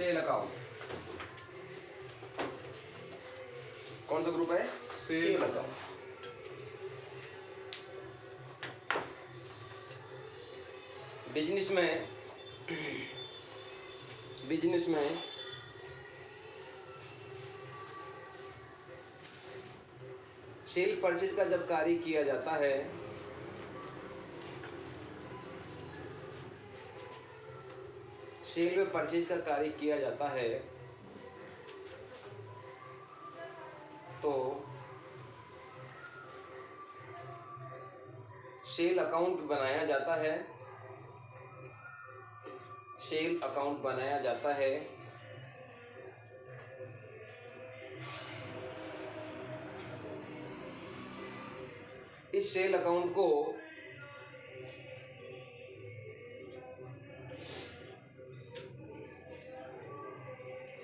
Sale account. कौन सा group है? Sale account. बिजनेस में सेल परचेज का जब कार्य किया जाता है सेल में परचेज का कार्य किया जाता है तो सेल अकाउंट बनाया जाता है। सेल अकाउंट बनाया जाता है। इस सेल अकाउंट को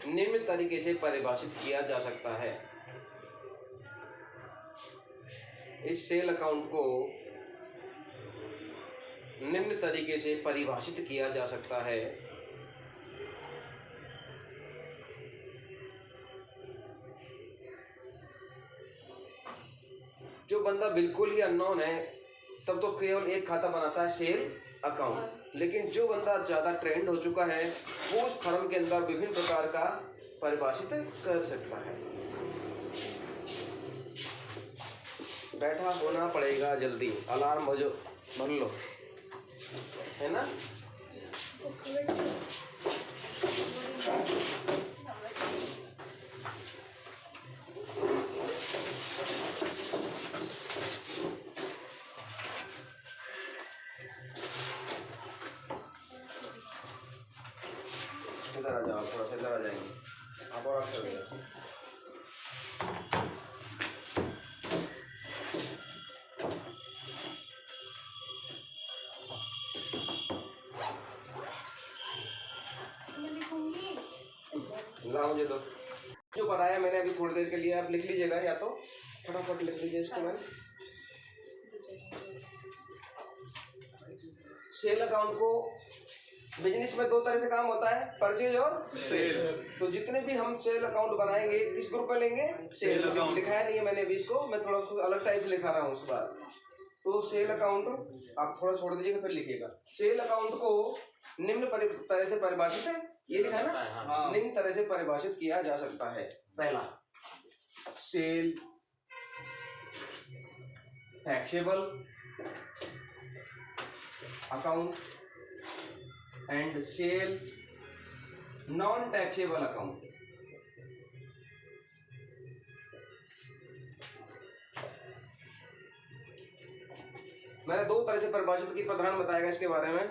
निम्न तरीके से परिभाषित किया जा सकता है। इस सेल अकाउंट को निम्न तरीके से परिभाषित किया जा सकता है। जो बंदा बिल्कुल ही अननोन है तब तो केवल एक खाता बनाता है, सेल अकाउंट। लेकिन जो बंदा ज़्यादा ट्रेंड हो चुका है वो उस फर्म के अंदर विभिन्न प्रकार का परिभाषित कर सकता है। बैठा होना पड़ेगा जल्दी, अलार्म बजो भर लो, है ना? इधर आ जाओ, थोड़ा सा इधर आ जाएंगे आप और अच्छा लगेगा। ला मुझे दो। जो बताया मैंने अभी थोड़ी देर के लिए आप लिख लीजिएगा, या तो फटाफट लिख लीजिए इसको। मैंने सेल अकाउंट को बिजनेस में दो तरह से काम होता है, परचेज और सेल। तो जितने भी हम सेल अकाउंट बनाएंगे किस ग्रुप में लेंगे? Sale account. लिखाया नहीं है मैंने अभी इसको, मैं थोड़ा अलग टाइप से लिखा रहा हूँ इस बार। तो सेल अकाउंट आप थोड़ा छोड़ दीजिएगा फिर लिखिएगा। सेल अकाउंट को निम्न तरह से परिभाषित है, ये लिखा है ना? हाँ। निम्न तरह से परिभाषित किया जा सकता है। पहला, sale taxable account and sale non taxable account. मैंने दो तरह से परिभाषित की, प्रधान बताएगा इसके बारे में,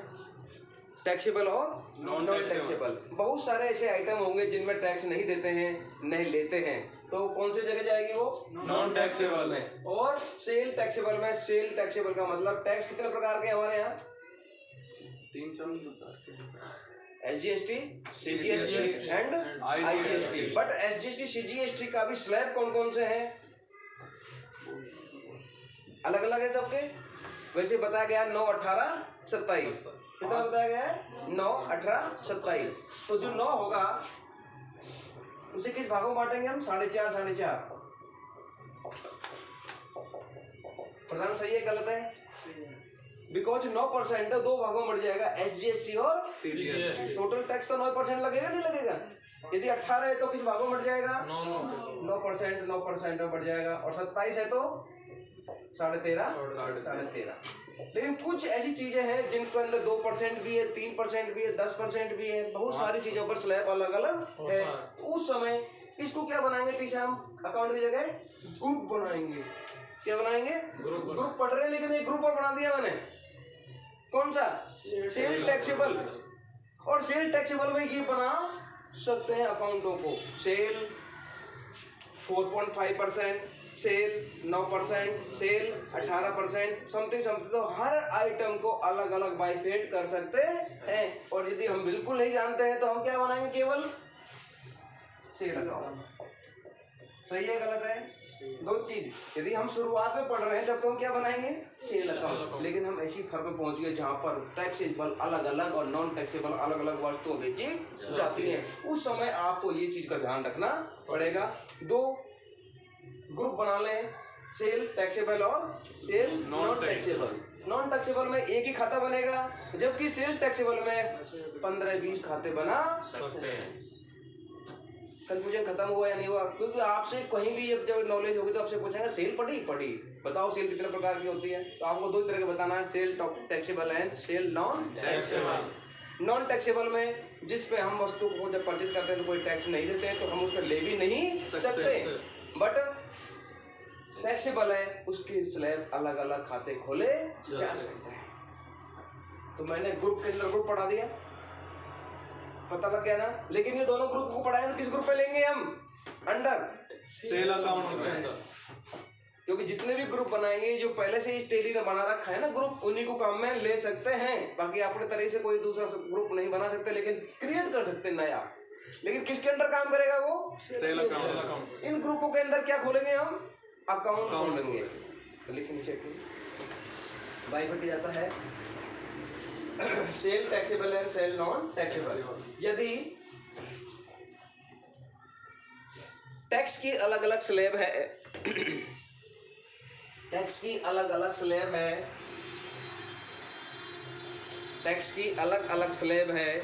टैक्सेबल और नॉन टैक्सेबल। बहुत सारे ऐसे आइटम होंगे जिनमें टैक्स नहीं देते हैं, नहीं लेते हैं, तो कौन सी जगह जाएगी वो? नॉन टैक्सेबल में। और सेल टैक्सेबल में। सेल टैक्सेबल का मतलब टैक्स कितने प्रकार के हमारे यहाँ? 3-4 प्रकार के, SGST, CGST and IGST। But SGST CGST का भी स्लैब कौन कौन से हैं? अलग अलग है सबके। वैसे बताया गया 9, 18, 27। कितना बताया गया है? 9, 18, 27। तो जो 9 होगा उसे किस भागों में बांटेंगे हम? 4.5, 4.5। प्रधान सही है गलत है? बिकॉज 9% 2 भागों में बढ़ जाएगा, SGST और CGST। टोटल टैक्स तो 9% लगेगा, नहीं लगेगा? यदि 18 है तो किस भागों में बढ़ जाएगा? 9% में बढ़ जाएगा। और 27 है तो 13.5। लेकिन कुछ ऐसी चीजें हैं जिनके अंदर 2% भी है, 3% भी है, 10% भी है। बहुत सारी चीजों पर स्लैब अलग अलग है। उस समय इसको क्या बनाएंगे टीचर? हम अकाउंट की जगह ग्रुप बनाएंगे। क्या बनाएंगे? ग्रुप पढ़ रहे हैं, लेकिन एक ग्रुप और बना दिया मैंने। कौन सा? Sale taxable. और सेल टैक्सेबल में ये बना सकते हैं अकाउंटों को। Sale 4.5%, sale 9%, sale 18%, something. तो हर आइटम को अलग अलग बाइफेट कर सकते हैं। और यदि हम बिल्कुल नहीं जानते हैं तो हम क्या बनाएंगे? केवल सेल अकाउंट। सही है गलत है? दो चीज, यदि हम शुरुआत में पढ़ रहे हैं जब तो हम क्या बनाएंगे, सेल अकाउंट। लेकिन हम ऐसी फर्म में पहुंच गए जहां पर टैक्सेबल अलग अलग और नॉन टैक्सेबल अलग अलग वस्तुएं बेची जाती हैं। उस समय आपको ये चीज का ध्यान रखना पड़ेगा। दो ग्रुप बना लें, सेल टैक्सेबल और sale non taxable. Non taxable में एक ही खाता बनेगा, जबकि सेल टैक्सेबल में 15-20 खाते बना सकते हैं। कंफ्यूजन खत्म हुआ या नहीं हुआ? क्योंकि आपसे कहीं भी जब नॉलेज होगी तो आपसे पूछेंगे सेल पढ़ी बताओ सेल कितने प्रकार की होती है, तो आपको दो तरह के बताना है, sale taxable and sale non taxable. Non taxable में जिस पे हम वस्तु को जब परचेज करते हैं तो कोई टैक्स नहीं देते हैं, तो हम उस पर ले भी नहीं सकते। बट टैक्सेबल है, उसके स्लैब अलग अलग खाते खोले जा सकते हैं। तो मैंने ग्रुप के अंदर ग्रुप पढ़ा दिया, पता लग गया ना। लेकिन ये दोनों ग्रुप को पढ़ाएंगे तो किस ग्रुप पे लेंगे हम, अंडर सेल अकाउंट में। क्योंकि जितने भी ग्रुप बनाएंगे जो पहले से ही टेली ने बना रखा है ना ग्रुप, उन्हीं को काम में ले सकते हैं। बाकी अपने तरह से कोई दूसरा ग्रुप नहीं बना सकते, लेकिन क्रिएट कर सकते नया। लेकिन किसके अंडर काम करेगा वो, सेल अकाउंट। इन ग्रुपों के अंदर क्या खोलेंगे हम, अकाउंट खोलेंगे। तो लिखिए नीचे बाई घटी जाता है sale taxable and sale non taxable. यदि टैक्स की अलग अलग स्लैब है टैक्स की अलग अलग स्लैब है टैक्स की अलग अलग स्लैब है,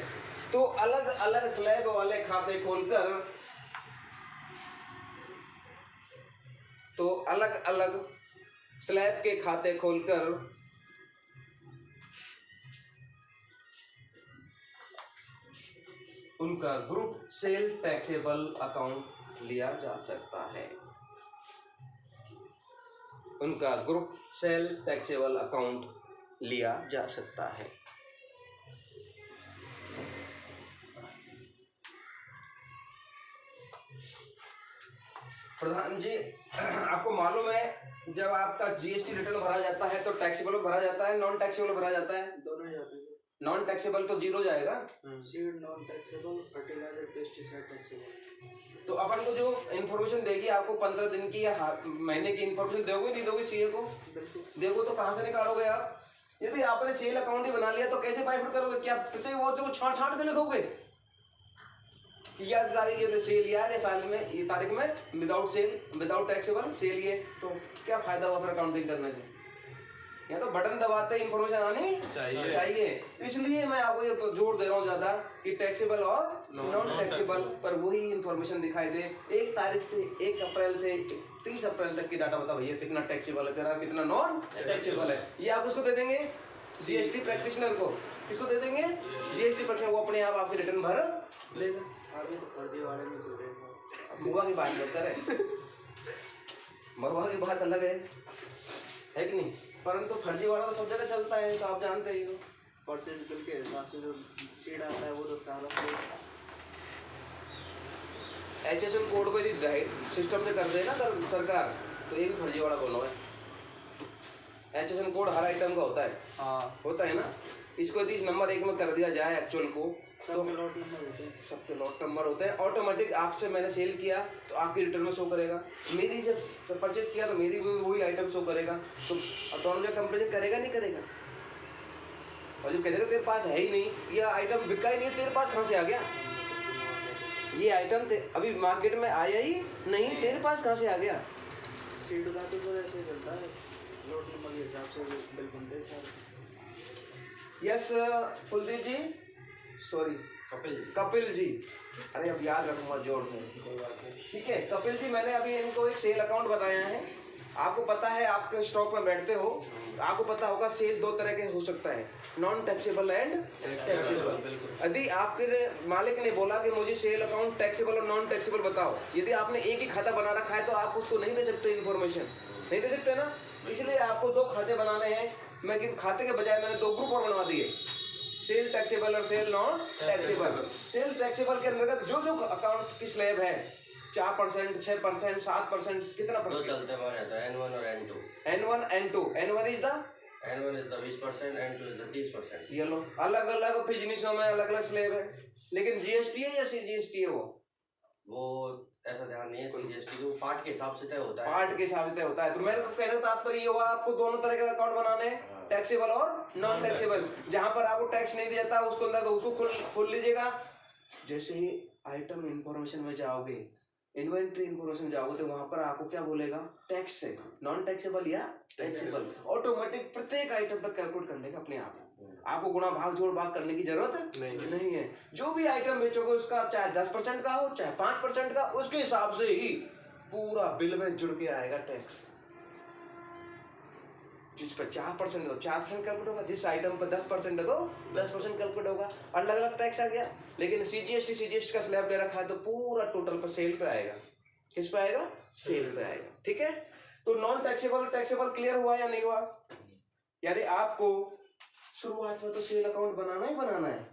तो अलग अलग स्लैब वाले खाते खोलकर, तो अलग अलग स्लैब के खाते खोलकर उनका ग्रुप सेल टैक्सेबल अकाउंट लिया जा सकता है। उनका ग्रुप सेल टैक्सेबल अकाउंट लिया जा सकता है। प्रधान जी, आपको मालूम है जब आपका जीएसटी रिटर्न भरा जाता है तो टैक्सेबल भरा जाता है, नॉन टैक्सेबल भरा जाता है? दोनों जाते हैं। नॉन टैक्सेबल तो जीरो जाएगा, seed non taxable, fertiliser pesticide taxable. तो अपन को जो इन्फॉर्मेशन देगी आपको 15 दिन की या महीने की इन्फॉर्मेशन दोगे नहीं दोगे सीए को? देखो तो कहाँ से निकालोगे आप? यदि आपने सेल अकाउंट ही बना लिया तो कैसे बाइफर्ट करोगे? क्या वो जो छांट के लिखोगे या तारीख ये सेल यार ये साल में ये तारीख में without sale without taxable sale ये, तो क्या फायदा हुआ फिर अकाउंटिंग करने से? या तो बटन दबाते इन्फॉर्मेशन आनी चाहिए। इसलिए मैं आपको ये जोर दे रहा हूँ ज्यादा कि टैक्सेबल और नॉन टैक्सेबल पर वही इन्फॉर्मेशन दिखाई दे। 1 तारीख से 1 अप्रैल से 30 अप्रैल तक की डाटा बता भैया कितना टैक्सेबल है तेरा, कितना नॉन टैक्सेबल है। ये आप उसको दे देंगे जीएसटी प्रैक्टिशनर को। किसको दे देंगे? GST practitioner. वो अपने आप आपकी रिटर्न भर लेगा। अभी तो फर्जीवाड़े में चल रहे हैं, महुआ की बात करते रहे। महुआ की बात अलग है कि नहीं? परंतु फर्जीवाड़ा तो सब जगह चलता है, तो आप जानते ही हो। परचेज बिल के हिसाब से जो सीड आता है वो तो सारा HSN कोड को यदि सिस्टम में कर देना सरकार तो एक फर्जीवाड़ा बोलो है। HSN कोड हर आइटम का होता है। हाँ होता है ना। इसको यदि नंबर 1 में कर दिया जाए एक्चुअल को, तो सबके लॉट नंबर होते हैं। ऑटोमेटिक आपसे मैंने सेल किया तो आपकी रिटर्न में शो करेगा, मेरी जब परचेज किया तो मेरी भी वही आइटम शो करेगा। तो दोनों जगह कंपेरिजन करेगा नहीं करेगा? और जब कहेगा तेरे पास है ही नहीं, यह आइटम बिका ही नहीं, तेरे पास कहाँ से आ गया? ये आइटम अभी मार्केट में आया ही नहीं, तेरे पास कहाँ से आ गया? सीड का तो ऐसे चलता है, लॉट नंबर के हिसाब से बिल बनते हैं सारे। यस कुलदीप जी, सॉरी कपिल जी, अरे अब याद रखूंगा जोर से, ठीक है। कपिल जी, मैंने अभी इनको एक सेल अकाउंट बनाया है। आपको पता है आपके स्टॉक में बैठते हो, आपको पता होगा सेल 2 तरह के हो सकता है, नॉन टैक्सेबल एंड टैक्सेबल। यदि आपके मालिक ने बोला कि मुझे सेल अकाउंट टैक्सेबल और नॉन टैक्सेबल बताओ, यदि आपने एक ही खाता बना रखा है तो आप उसको नहीं दे सकते, इन्फॉर्मेशन नहीं दे सकते ना। इसलिए आपको 2 खाते बनाने हैं। मैं खाते के बजाय मैंने 2 ग्रुप और बनवा दिए, सेल टैक्सेबल और sale non taxable. Sale taxable के अंतर्गत जो जो अकाउंट की स्लैब है 4%, 6%, 7%, कितना परसेंट चलते हैं? N1 और N2। N1 N2। N1 is the 20%, N2 is the 30%। ये लो, अलग अलग बिजनेसों में अलग अलग स्लैब है। लेकिन जीएसटी है या CGST है? वो ऐसा ध्यान नहीं है, सीजीएसटी जो पार्ट के हिसाब से तय होता है, पार्ट के हिसाब से तय होता है। तो मेरे कहने का तात्पर्य ये हुआ आपको दोनों तरह के अकाउंट बनाने हैं, टैक्सेबल और नॉन टैक्सेबल। जहां पर आपको टैक्स नहीं दिया जाता उसको अंदर, तो उसको खोल लीजिएगा। जैसे ही आइटम इंफॉर्मेशन में जाओगे, इन्वेंट्री इंफॉर्मेशन जाओगे, तो वहां पर आपको क्या बोलेगा, टैक्स है, नॉन टैक्सेबल या टैक्सेबल। ऑटोमेटिक प्रत्येक आइटम पर कैलकुलेट कर लेगा अपने आप। आपको गुणा भाग जोड़ भाग करने की जरूरत नहीं है। जो भी आइटम बेचोगे उसका चाहे 10% का हो चाहे 5% का, उसके हिसाब से ही पूरा बिल में जुड़ के आएगा टैक्स। जिस पर 4% है तो 4% कैलकुलेट होगा, जिस आइटम पर 10% है तो 10% कैलकुलेट होगा। अलग अलग टैक्स आ गया। लेकिन सीजीएसटी का स्लैब ले रखा है तो पूरा टोटल पर सेल पे आएगा। किस पे आएगा? सेल पे आएगा। ठीक है, तो नॉन टैक्सेबल टैक्सेबल क्लियर हुआ या नहीं हुआ? यानी आपको शुरुआत में तो सेल अकाउंट बनाना ही बनाना है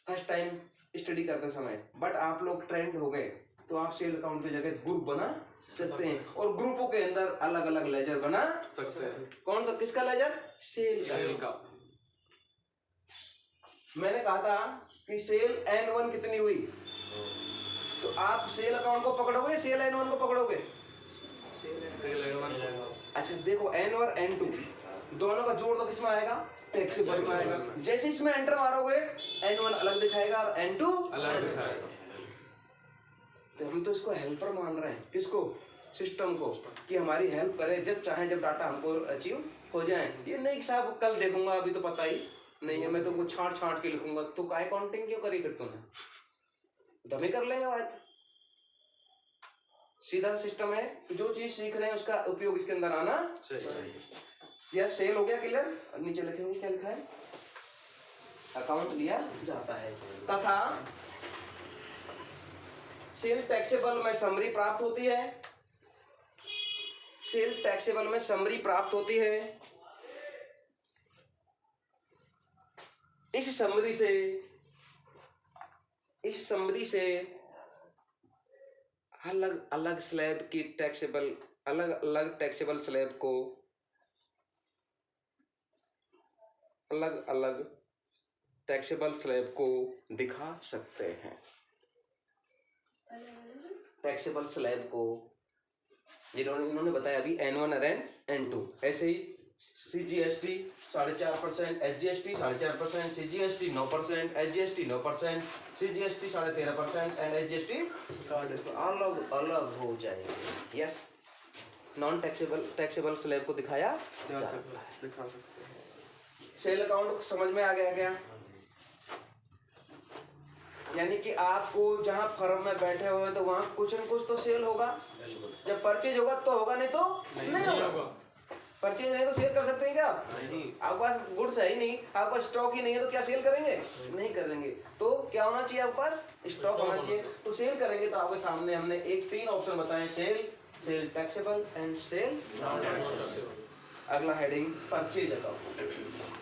फर्स्ट टाइम स्टडी करते समय, बट आप लोग ट्रेंड हो गए तो आप सेल अकाउंट की जगह ग्रुप बना सकते हैं और ग्रुपों के अंदर अलग अलग लेजर बना सकते हैं। कौन सा, किसका लेजर? सेल का। मैंने कहा था कि सेल N1 कितनी हुई, तो आप सेल अकाउंट को पकड़ोगे या सेल N1 को पकड़ोगे? अच्छा देखो, N और N2 दोनों का जोड़ तो किसमें आएगा? टैक्सेबल में आएगा। जैसे इसमें एंटर मारोगे N1 अलग दिखाएगा और N2 अलग दिखाएगा। तो हम तो इसको हेल्पर मान रहे हैं, किसको? सिस्टम को, कि हमारी हेल्प करे जब चाहे, जब डाटा हमको अचीव हो जाए। ये नहीं साहब कल देखूंगा, अभी तो पता ही नहीं है, मैं तुमको छांट के लिखूंगा। तो काय काउंटिंग क्यों करी फिर तूने? दमे कर लेंगे बात। सीधा सिस्टम है, जो चीज सीख रहे हैं उसका उपयोग इसके अंदर आना चाहिए। यह सेल हो गया क्लियर। नीचे लिखेंगे क्या लिखा है? अकाउंट लिया जाता है तथा सेल टैक्सेबल में समरी प्राप्त होती है। सेल टैक्सेबल में समरी प्राप्त होती है। इस समरी से अलग अलग स्लैब की टैक्सेबल, अलग अलग टैक्सेबल स्लैब को, अलग अलग टैक्सेबल स्लैब को दिखा सकते हैं। टैक्सेबल स्लैब को जिन्होंने इन्होंने बताया अभी N1 और N2। ऐसे ही CGST 4.5%, SGST 4.5%, CGST 9%, SGST 9%, CGST 13.5% and SGST 3.5%। अलग अलग हो जाएंगे। यस, नॉन टैक्सेबल स्लैब को दिखाया जा सकता है। सेल अकाउंट समझ में आ गया क्या? यानी कि आपको जहां फर्म में बैठे हुए तो वहां कुछ न कुछ तो सेल होगा। जब परचेज होगा तो होगा, नहीं तो नहीं होगा। परचेज नहीं तो सेल कर सकते हैं क्या आप? नहीं। आपके पास गुड्स है ही नहीं, आपके पास स्टॉक ही नहीं है, तो क्या सेल करेंगे? नहीं करेंगे। तो क्या होना चाहिए आपके पास? स्टॉक होना चाहिए। तो सेल करेंगे तो आपके सामने हमने एक 3 ऑप्शन बताए, sale taxable and sale non taxable. अगला हेडिंग परचेज अकाउंट।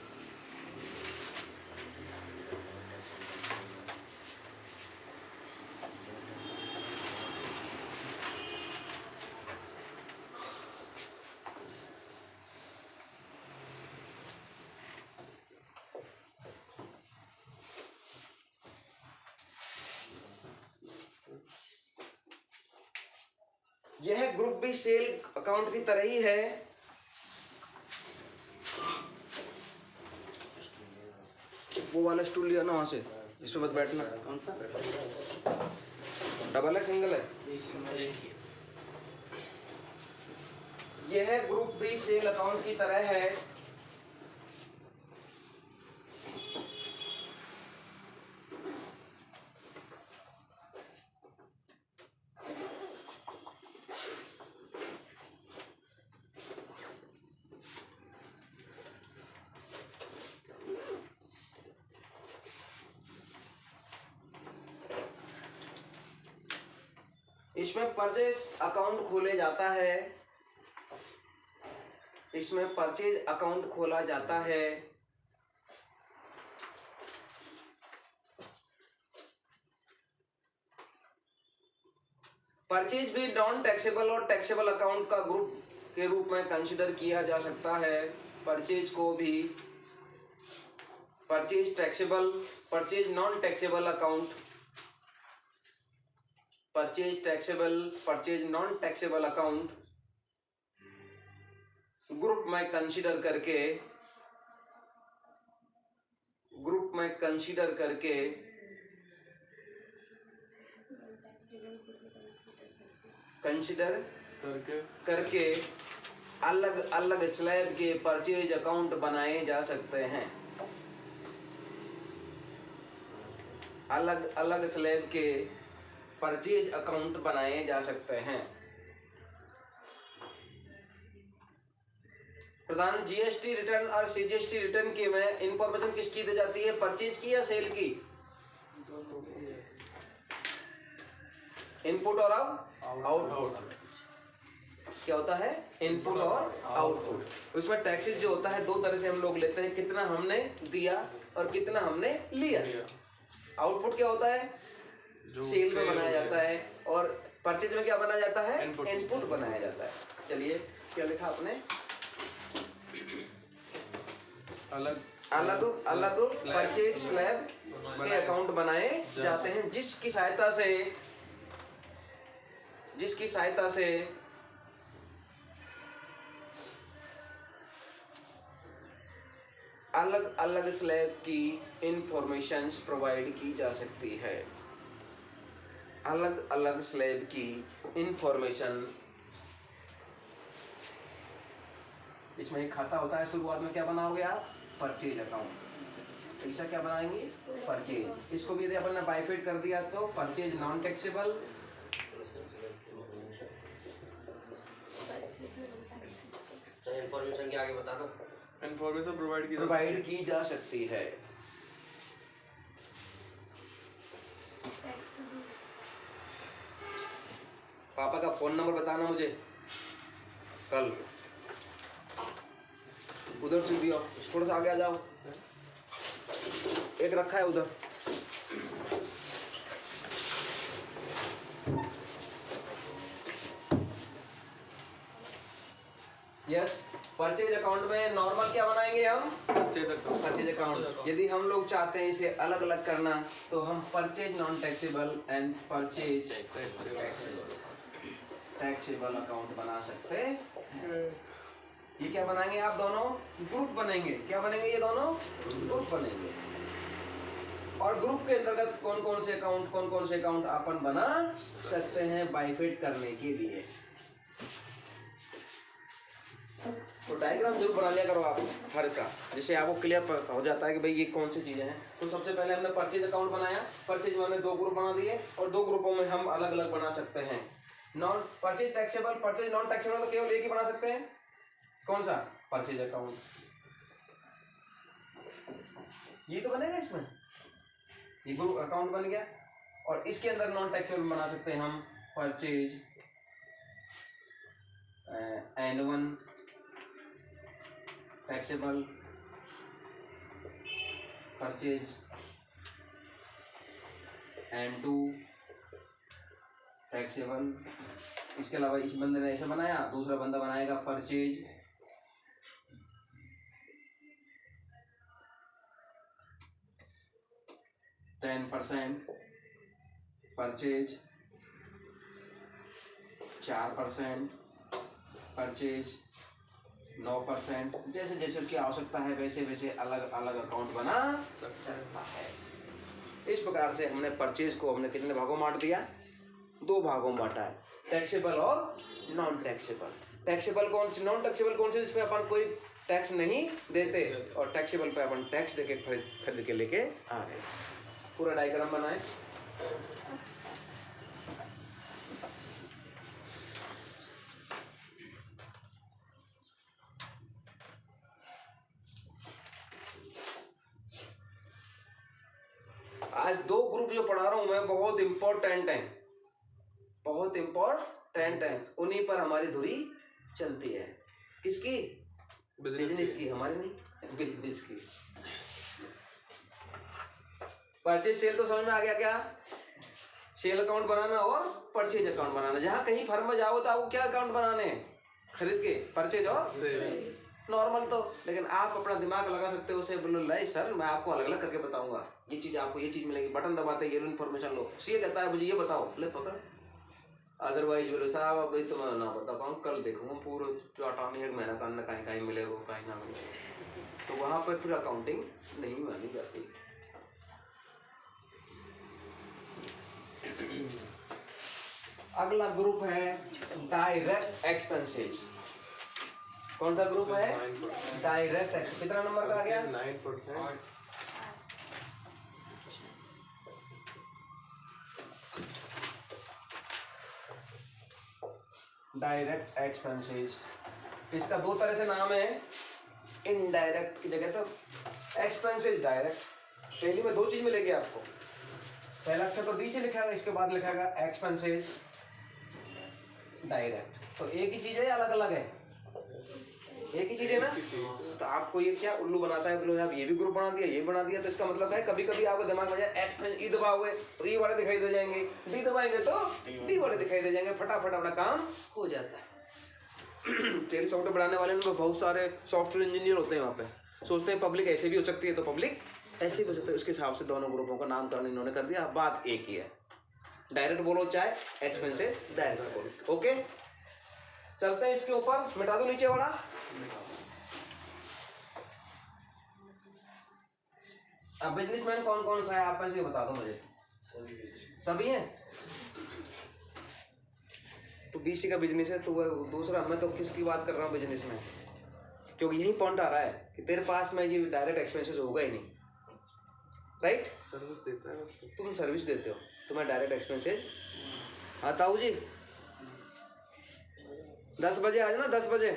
यह ग्रुप भी सेल अकाउंट की तरह ही है। वो वाला स्टूल लिया ना वहां से, इस पे मत बैठना। कौन सा? डबल है सिंगल है? यह ग्रुप भी सेल अकाउंट की तरह है। इसमें परचेज अकाउंट खोले जाता है। इसमें परचेज अकाउंट खोला जाता है। परचेज भी नॉन टैक्सेबल और टैक्सेबल अकाउंट का ग्रुप के रूप में कंसीडर किया जा सकता है। परचेज को भी purchase taxable, purchase non taxable account, purchase taxable, purchase non taxable account group में कंसीडर करके अलग अलग स्लैब के परचेज अकाउंट बनाए जा सकते हैं। अलग अलग स्लैब के परचेज अकाउंट बनाए जा सकते हैं। प्रधान, जीएसटी रिटर्न और सीजीएसटी रिटर्न के में इंफॉर्मेशन किसकी दी जाती है, परचेज की या सेल की? इनपुट और आउटपुट। क्या होता है? इनपुट और आउटपुट। उसमें टैक्सेस जो होता है दो तरह से हम लोग लेते हैं, कितना हमने दिया और कितना हमने लिया। आउटपुट क्या होता है? सेल में बनाया जाता है। और परचेज में क्या बनाया जाता है? इनपुट बनाया जाता है। चलिए, क्या लिखा आपने? अलग अलग परचेज स्लैब के अकाउंट बनाए जाते हैं, जिसकी सहायता से अलग अलग स्लैब की इंफॉर्मेशन प्रोवाइड की जा सकती है। अलग अलग स्लैब की इंफॉर्मेशन। इसमें एक खाता होता है, शुरुआत में क्या बनाओगे आप? Purchase account. ऐसा क्या बनाएंगे? परचेज। इसको भी यदि अपन ने बाइफेट कर दिया तो परचेज नॉन टैक्सेबल, इन्फॉर्मेशन के आगे बता दो। इन्फॉर्मेशन प्रोवाइड की जा सकती है। पापा का फोन नंबर बताना मुझे कल। उधर से दियो, थोड़ा सा आगे आ जाओ। एक रखा है उधर। यस, परचेज अकाउंट में नॉर्मल क्या बनाएंगे हम? Purchase account. यदि हम लोग चाहते हैं इसे अलग अलग करना तो हम purchase non taxable and purchase taxable account बना सकते हैं। ये क्या बनाएंगे आप? दोनों ग्रुप बनेंगे। क्या बनेंगे? ये दोनों ग्रुप बनेंगे। और ग्रुप के अंतर्गत कौन कौन से अकाउंट अपन बना सकते हैं बाइफेट करने के लिए। तो डायग्राम जरूर बना लिया करो आप हर का, जिससे आपको क्लियर हो जाता है कि भाई ये कौन सी चीजें हैं। तो सबसे पहले हमने परचेज अकाउंट बनाया। परचेज में हमने दो ग्रुप बना दिए और दो ग्रुपों में हम अलग अलग बना सकते हैं। Non purchase taxable, purchase non taxable तो केवल एक ही बना सकते हैं। कौन सा? Purchase account. ये तो बनेगा इसमें, ये ग्रुप अकाउंट बन गया। और इसके अंदर नॉन टैक्सेबल बना सकते हैं हम purchase N1 taxable, purchase N2 taxable. इसके अलावा इस बंदे ने ऐसा बनाया, दूसरा बंदा बनाएगा परचेज %, परचेज 4%, परचेज 9%। जैसे जैसे उसकी आवश्यकता है वैसे वैसे अलग अलग अकाउंट बना सकता है। इस प्रकार से हमने परचेज को हमने कितने भागों में बांट दिया? दो भागों में बांटा है, टैक्सेबल और नॉन टैक्सेबल। टैक्सेबल कौन सी, नॉन टैक्सेबल कौन सी? जिसपे अपन कोई टैक्स नहीं देते, और टैक्सेबल पे अपन टैक्स देके खरीद के लेके आ गए। पूरा डायग्राम बनाए। आज दो ग्रुप जो पढ़ा रहा हूं मैं बहुत इंपॉर्टेंट है, बहुत इंपॉर्टेंट है। उन्हीं पर हमारी धुरी चलती है। किसकी? बिजनेस की, हमारी नहीं, बिजनेस की। परचेज सेल तो समझ में आ गया क्या? सेल अकाउंट बनाना और परचेज अकाउंट बनाना। जहां कहीं फर्म में जाओ तो आपको क्या अकाउंट बनाने हैं? खरीद के परचेज और नॉर्मल तो, लेकिन आप अपना दिमाग लगा सकते हो। उसे बोलो नहीं सर मैं आपको अलग अलग करके बताऊंगा, ये चीज आपको ये चीज मिलेगी, बटन दबाते ये लो इन्फॉर्मेशन लो। सीए कहता है मुझे ये बताओ, ले पकड़ अदरवाइज बोले साहब अभी तो मैं ना बता पाऊँ, कल देखूंगा पूरा टाटा में 1 महीना का ना कहीं कहीं मिलेगा कहीं ना मिले, तो वहाँ पर फिर अकाउंटिंग नहीं मानी जाती। अगला ग्रुप है डायरेक्ट एक्सपेंसेस। कौन सा ग्रुप है? Direct expense. कितना नंबर का आ गया? 9%। डायरेक्ट एक्सपेंसेस, इसका 2 तरह से नाम है, इनडायरेक्ट की जगह तो एक्सपेंसेस डायरेक्ट। पहली में 2 चीज मिलेगी आपको, पहला अक्षर तो डी से लिखा है, इसके बाद लिखा है एक्सपेंसेस डायरेक्ट। तो एक ही चीज है या अलग अलग है? एक ही चीज है ना। तो आपको ये क्या उल्लू बनाता है, बोलो यार ये भी ग्रुप बना दिया, ये बना दिया, तो इसका मतलब है कभी कभी आपको दिमाग में एक्सपेंस ई दबाओगे तो ई वाले दिखाई दे जाएंगे, डी दबाएंगे तो डी वाले दिखाई दे जाएंगे, फटाफट अपना काम हो जाता है। तेल सॉफ्टवेयर बनाने वाले में बहुत सारे सॉफ्टवेयर इंजीनियर होते हैं, वहाँ पे सोचते हैं पब्लिक ऐसे भी हो सकती है तो पब्लिक ऐसे भी हो सकती है, उसके हिसाब से दोनों ग्रुपों का नामकरण इन्होंने कर दिया। बात एक ही है, डायरेक्ट बोलो चाहे एक्सपेंसेस डायरेक्ट बोलो। ओके चलते हैं इसके ऊपर, मिटा दो नीचे वाला। अब बिजनेसमैन कौन कौन सा है आप ऐसे बता दो मुझे। सभी हैं। तो बीसी का बिजनेस है तो वह दूसरा, मैं तो किसकी बात कर रहा हूँ बिजनेस में, क्योंकि यही पॉइंट आ रहा है कि तेरे पास में ये डायरेक्ट एक्सपेंसेस होगा ही नहीं, राइट? सर्विस देता है उसको। तुम सर्विस देते हो, तुम्हें डायरेक्ट एक्सपेंसेस। हाँ ताऊ जी 10 बजे आ जाना, 10 बजे।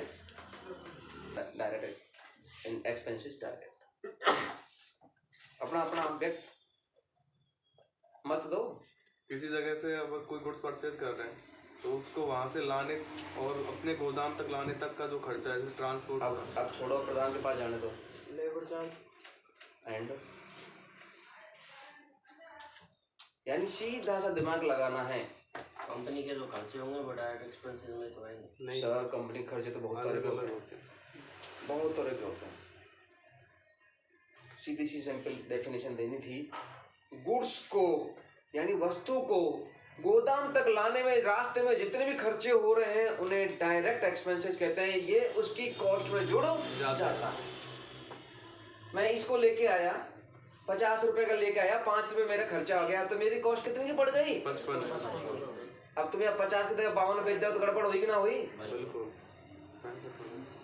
Direct expenses direct. अपना अपना व्यक्त मत दो। किसी जगह से अब कोई गुड्स परचेज कर रहे हैं तो उसको वहाँ से लाने और अपने गोदाम तक लाने तक का जो खर्चा है, ट्रांसपोर्ट। अब छोड़ो, प्रधान के पास जाने दो। लेबर चार्ज एंड यानी सीधा सा दिमाग लगाना है। कंपनी के जो खर्चे होंगे वो डायरेक्ट एक्सपेंसेस में तो आएंगे। नहीं सर कंपनी खर्चे तो बहुत तरह के होते हैं, बहुत तरह के होते हैं। सीधी सी सिंपल डेफिनेशन देनी थी, गुड्स को यानी वस्तु को गोदाम तक लाने में रास्ते में जितने भी खर्चे हो रहे हैं उन्हें डायरेक्ट एक्सपेंसेस कहते हैं। ये उसकी कॉस्ट में जुड़ जाता है। मैं इसको लेके आया 50 रुपए का लेके आया, 5 रुपए मेरा खर्चा हो गया, तो मेरी कॉस्ट कितनी की बढ़ गई? 55। अब तुम्हें 50 की जगह 52 बेच दो तो गड़बड़ हुई कि ना हुई? बिल्कुल।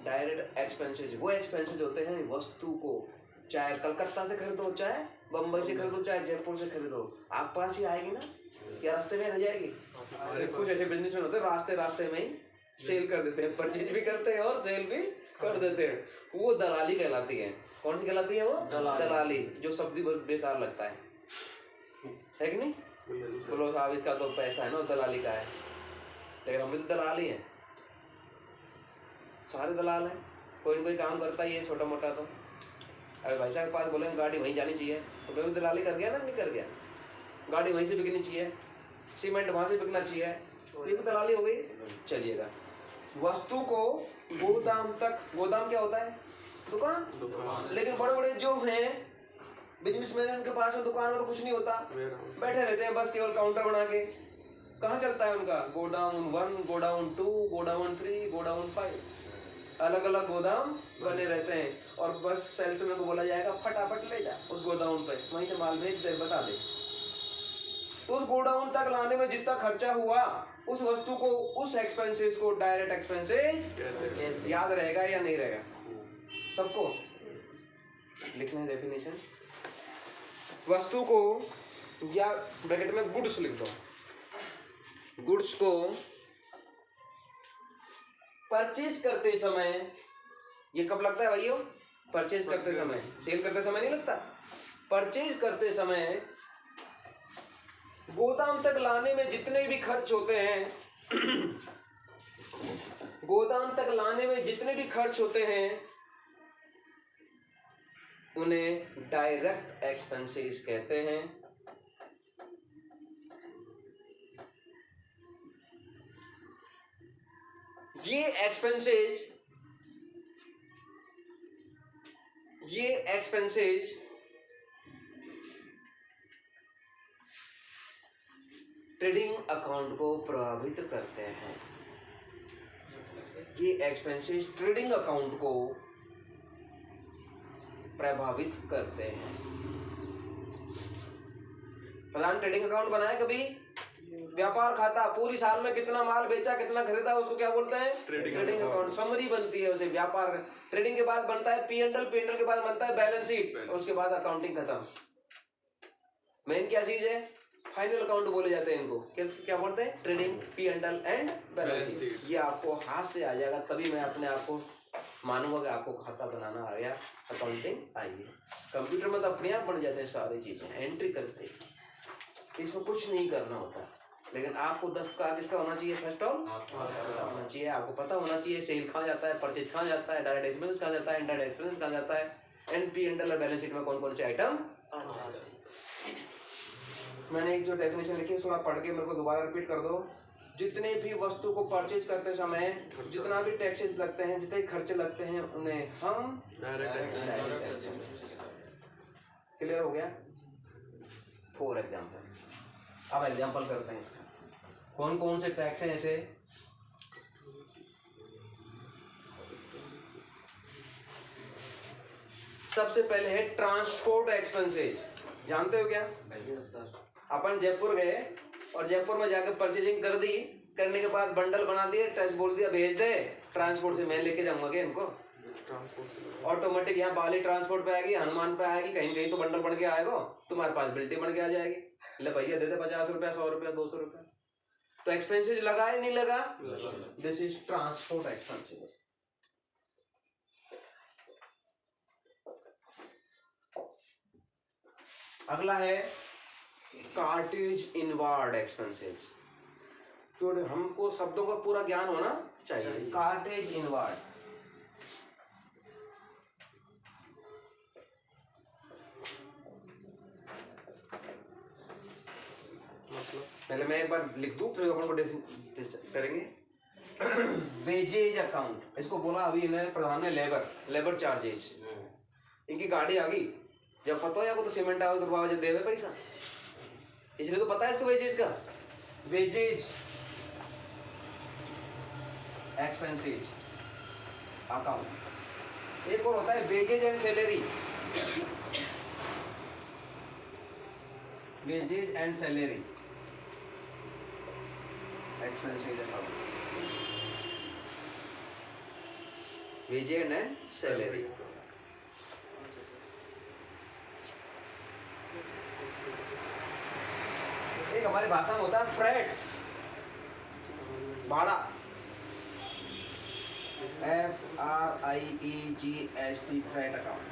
डायरेक्ट एक्सपेंसेस वो एक्सपेंसेस होते हैं वस्तु को, चाहे कलकत्ता से खरीदो, चाहे बम्बई से खरीदो, चाहे जयपुर से खरीदो, आप पास ही आएगी ना, या रास्ते में रह जाएगी? कुछ ऐसे बिजनेसमैन होते हैं रास्ते में ही सेल कर देते हैं, परचेज भी करते हैं और सेल भी कर देते हैं, वो दलाली कहलाती है। कौन सी कहलाती है वो? दलाली। जो शब्द बेकार लगता है कि नहीं? बोलो साहब इसका तो पैसा है ना, दलाली का है, लेकिन हम भी तो दलाल ही हैं, सारे दलाल हैं, कोई ना कोई काम करता ही है छोटा मोटा। तो अगर भाई साहब के पास बोलेंगे गाड़ी वहीं जानी चाहिए तो मैं भी दलाली कर गया ना, नहीं कर गया? गाड़ी वहीं से बिकनी चाहिए, सीमेंट वहाँ से बिकना चाहिए, ये भी दलाली हो गई। चलिएगा, वस्तु को गोदाम तक, गोदाम क्या होता है? दुकान। लेकिन बड़े बड़े जो हैं बिजनेसमैन, उनके पास में दुकान में तो कुछ नहीं होता, बैठे रहते हैं बस केवल काउंटर बना के। कहाँ चलता है उनका? गोडाउन 1, गोडाउन 2, गोडाउन 3, गोडाउन 5, अलग अलग गोदाम बने रहते हैं। और बस सेल्समैन को बोला जाएगा फटाफट ले जा उस गोडाउन पे, वहीं से माल भेज दे, बता दे। तो उस गोडाउन तक लाने में जितना खर्चा हुआ उस वस्तु को, उस एक्सपेंसेस को डायरेक्ट एक्सपेंसेस याद रहेगा या नहीं रहेगा? सबको लिखना है डेफिनेशन। वस्तु को, या ब्रैकेट में गुड्स लिख दो, गुड्स को परचेज करते समय, ये कब लगता है भाइयों? परचेज करते समय, सेल करते समय नहीं लगता। परचेज करते समय गोदाम तक लाने में जितने भी खर्च होते हैं गोदाम तक लाने में जितने भी खर्च होते हैं उन्हें डायरेक्ट एक्सपेंसेस कहते हैं। ये एक्सपेंसेस ट्रेडिंग अकाउंट को प्रभावित करते हैं। ये एक्सपेंसेस ट्रेडिंग अकाउंट को प्रभावित करते हैं। प्रधान ट्रेडिंग अकाउंट बनाए कभी? व्यापार खाता, पूरी साल में कितना माल बेचा, कितना खरीदा, उसको क्या बोलते हैं? Trading account. समरी बनती है उसे, व्यापार। ट्रेडिंग के बाद बनता है P&L, P&L के बाद बनता है बैलेंस शीट, और उसके बाद अकाउंटिंग खत्म। मेन क्या चीज है? फाइनल अकाउंट बोले जाते हैं इनको। क्या बोलते हैं? Trading, P&L and balance sheet. ये आपको हाथ से आ जाएगा, तभी मैं अपने आप को मानूंगा कि आपको खाता बनाना आ गया, अकाउंटिंग आई है। कंप्यूटर में तो अपने आप बन जाते हैं सारी चीजें, एंट्री करते हैं, इसमें कुछ नहीं करना होता। लेकिन आपको दस्तकार किसका होना चाहिए? फर्स्ट ऑफ ऑल होना चाहिए, आपको पता होना चाहिए सेल कहाँ जाता है, परचेज कहाँ जाता है, डायरेक्ट एक्सपेंस कहाँ जाता है, इनडायरेक्ट एक्सपेंस कहाँ जाता है, P&L और बैलेंस शीट में कौन कौन से आइटम। मैंने एक जो डेफिनेशन लिखी है थोड़ा पढ़ के मेरे को दोबारा रिपीट कर दो। जितने भी वस्तु को परचेज करते समय जितना भी टैक्सेस लगते हैं, जितने खर्चे लगते हैं, उन्हें हम डायरेक्ट एक्सपेंस। क्लियर हो गया? फॉर एग्जाम्पल, अब एग्जाम्पल करते हैं इसका। कौन कौन से टैक्स हैं ऐसे? सबसे पहले है ट्रांसपोर्ट एक्सपेंसेस। जानते हो क्या? अपन जयपुर गए और जयपुर में जाकर परचेजिंग कर दी, करने के बाद बंडल बना दिए, टच बोल दिया भेज दे, ट्रांसपोर्ट से मैं लेके जाऊंगा क्या इनको? ऑटोमेटिक यहाँ बाली ट्रांसपोर्ट पे आएगी, हनुमान पे आएगी, कहीं कहीं तो बंडल बन के आएगा, तुम्हारे पास बिल्टी बन के आ जाएगी। ले भैया दे दे 50 रुपया, 100 रुपया, 200 रुपया। तो एक्सपेंसेस लगा है नहीं लगा? This is transport expenses. अगला है कार्टेज इनवार्ड एक्सपेंसेस। तो हमको शब्दों का पूरा ज्ञान होना चाहिए। कार्टेज इनवार्ड, पहले मैं एक बार लिख दूं फिर अपन को करेंगे। वेजेज अकाउंट, इसको बोला अभी इन्हें प्रधान ने लेबर चार्जेस। इनकी गाड़ी आ गई, जब पता हो या तो सीमेंट आओ तो बाबा जब देवे पैसा, इसलिए तो पता है इसको वेजेज का। Wages expenses account. एक और होता है wages and salary. Wages and salary expenses account, wages and salary. एक हमारी भाषा में होता है फ्रेट, भाड़ा, FRIEGST, फ्रेट अकाउंट।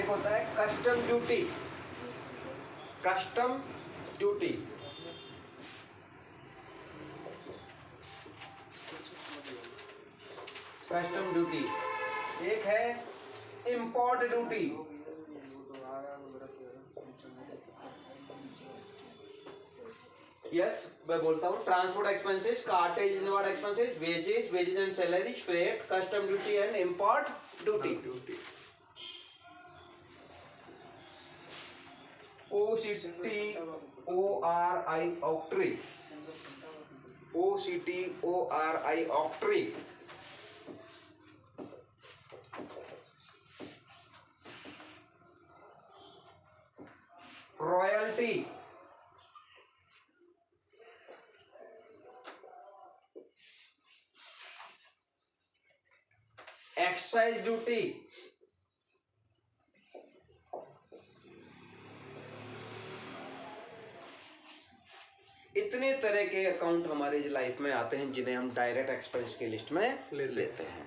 एक होता है custom duty, custom duty. Custom duty. एक है इंपोर्ट ड्यूटी। यस, मैं बोलता हूँ transport expenses, cartage inward expenses, wages and salary, freight, custom duty and import duty. OCTORI octroi, OCTORI octroi. Royalty, excise duty, इतने तरह के अकाउंट हमारे life में आते हैं जिन्हें हम डायरेक्ट एक्सपेंस की लिस्ट में लेते हैं।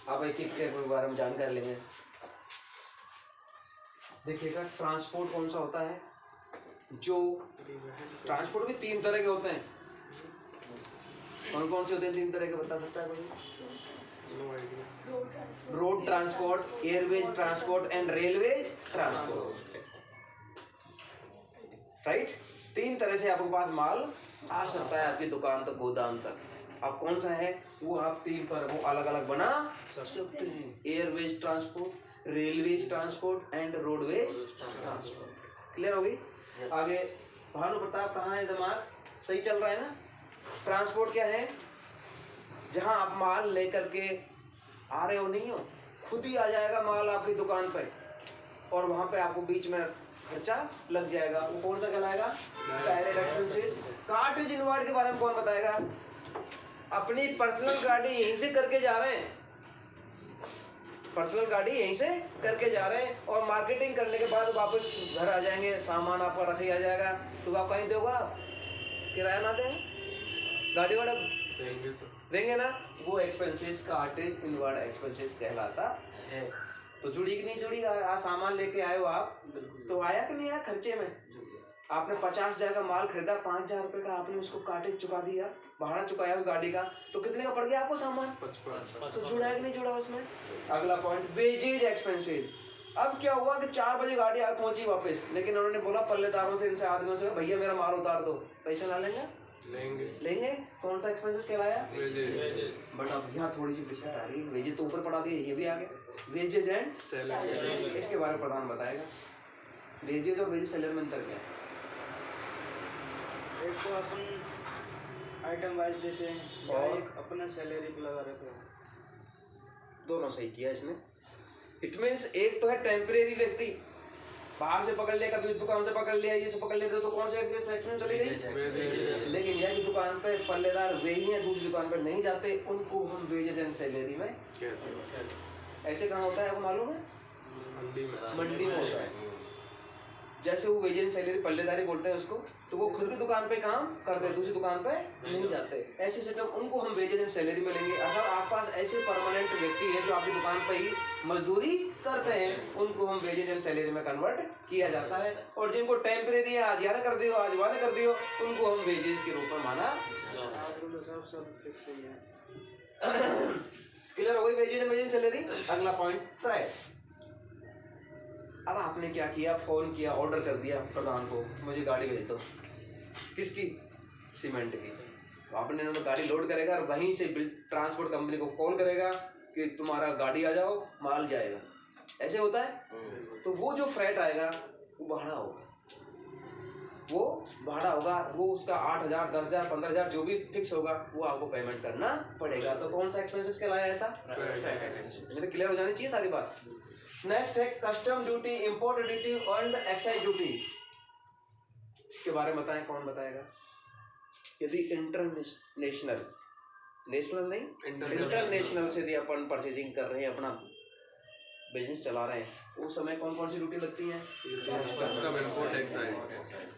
अब एक एक के बारे में जानकारी लेंगे। देखिएगा ट्रांसपोर्ट कौन सा होता है? जो ट्रांसपोर्ट भी 3 तरह के होते हैं। कौन कौन से होते हैं 3 तरह के, बता सकता है कोई? Road transport, Airways transport and railways transport. Right. 3 तरह से आपके पास माल आ सकता है आपकी दुकान तक, गोदाम तक। अब कौन सा है वो आप 3 पर वो अलग अलग बना सकते हैं। Airways transport, railways transport and roadways transport. Clear हो गई? आगे भानु प्रताप कहाँ है? दिमाग सही चल रहा है ना? ट्रांसपोर्ट क्या है? जहां आप माल लेकर के आ रहे हो, नहीं हो, खुद ही आ जाएगा माल आपकी दुकान पे और वहां पे आपको बीच में खर्चा लग जाएगा। वो कौन सा कहलाएगा? Direct expenses. कार्टेज इनवर्ड के बारे में कौन बताएगा? अपनी पर्सनल गाड़ी यहीं से करके जा रहे हैं, पर्सनल गाड़ी यहीं से करके जा रहे हैं और मार्केटिंग करने के बाद वापस घर आ जाएंगे, सामान आपका रख लिया जाएगा, तो आप कहीं दोगा? किराया ना दें, गाड़ी वाला देंगे सर, देंगे ना। वो एक्सपेंसेस कार्टेज इनवर्ड एक्सपेंसेस कहलाता है। तो जुड़ी कि नहीं जुड़ी? आज सामान लेके आए हो आप, तो आया कि नहीं आया खर्चे में? आपने 50,000 का माल खरीदा, 5,000 रुपये का आपने उसको कार्टेज चुका दिया, भाड़ा चुकाया उस गाड़ी का, तो कितने का पड़ गया आपको सामान? 55। तो जुड़ा है कि नहीं जुड़ा उसमें? अगला पॉइंट वेजेज एक्सपेंसेस। अब क्या हुआ कि 4 बजे गाड़ी आ पहुंची वापस, लेकिन उन्होंने बोला पल्लेदारों से, इनसे आदमियों से, भैया मेरा माल उतार दो, पैसे ना लेंगे? लेंगे। कौन सा एक्सपेंसेस कहलाया? वेजेज। बट अब यहाँ थोड़ी सी दिक्कत आ रही है, वेजेज तो ऊपर पढ़ा दिए, ये भी आ गया वेजेज एंड सैलरी। इसके बारे में प्रधान बताएगा, वेजेज और वेजेज सैलरी में अंतर क्या है? एक तो अपन आइटम वाइज देते हैं और एक अपना सैलरी पे लगा रहते हैं। दोनों सही किया इसने। इट मीन्स एक तो है टेम्परेरी व्यक्ति, बाहर से पकड़ लिया, कभी उस दुकान से पकड़ लिया, ये से पकड़ लेते तो कौन से एक्सपेंस चली गई? लेकिन यह दुकान पे पल्लेदार वे ही हैं, दूसरी दुकान पे नहीं जाते, उनको हम वेजेज एंड सैलरी में कहते हैं। ऐसे कहाँ होता है आपको मालूम है? मंडी में होता है। जैसे वो वेजेज एंड सैलरी पल्लेदारी बोलते हैं उसको, तो वो खुद की दुकान पे काम करते हैं, दूसरी दुकान पे नहीं जाते। ऐसे सिस्टम उनको हम वेजेज एंड सैलरी में लेंगे। अगर आपके पास ऐसे परमानेंट व्यक्ति है जो आपकी दुकान पे ही मजदूरी करते हैं, उनको हम वेजेज एंड सैलरी में कन्वर्ट किया जाता है। और जिनको टेम्परेरी है, आज यार कर दियो, आज वाले कर दियो, उनको हम वेजेज के रूप में माना। क्लियर हो गई वेजेज एंड सैलरी? अगला पॉइंट फ्राइड। अब आपने क्या किया? फोन किया, ऑर्डर कर दिया प्रधान को, मुझे गाड़ी भेज दो। किसकी? सीमेंट की। तो आपने उन्होंने गाड़ी लोड करेगा और वहीं से ट्रांसपोर्ट कंपनी को कॉल करेगा कि तुम्हारा गाड़ी आ जाओ, माल जाएगा। ऐसे होता है। तो वो जो फ्रेट आएगा वो भाड़ा होगा, वो उसका 8,000, 10,000, 15,000 जो भी फिक्स होगा वो आपको पेमेंट करना पड़ेगा। तो कौन सा एक्सपेंसेस कहलाया ऐसा? फ्रेट। क्लियर हो जानी चाहिए सारी बात। नेक्स्ट है custom duty, import duty and excise duty के बारे में बताएं, कौन बताएगा? यदि इंटरनेशनल, नेशनल नहीं, इंटरनेशनल से यदि अपन परचेजिंग कर रहे हैं, अपना बिजनेस चला रहे हैं, उस समय कौन कौन सी ड्यूटी लगती है? Custom, import, excise.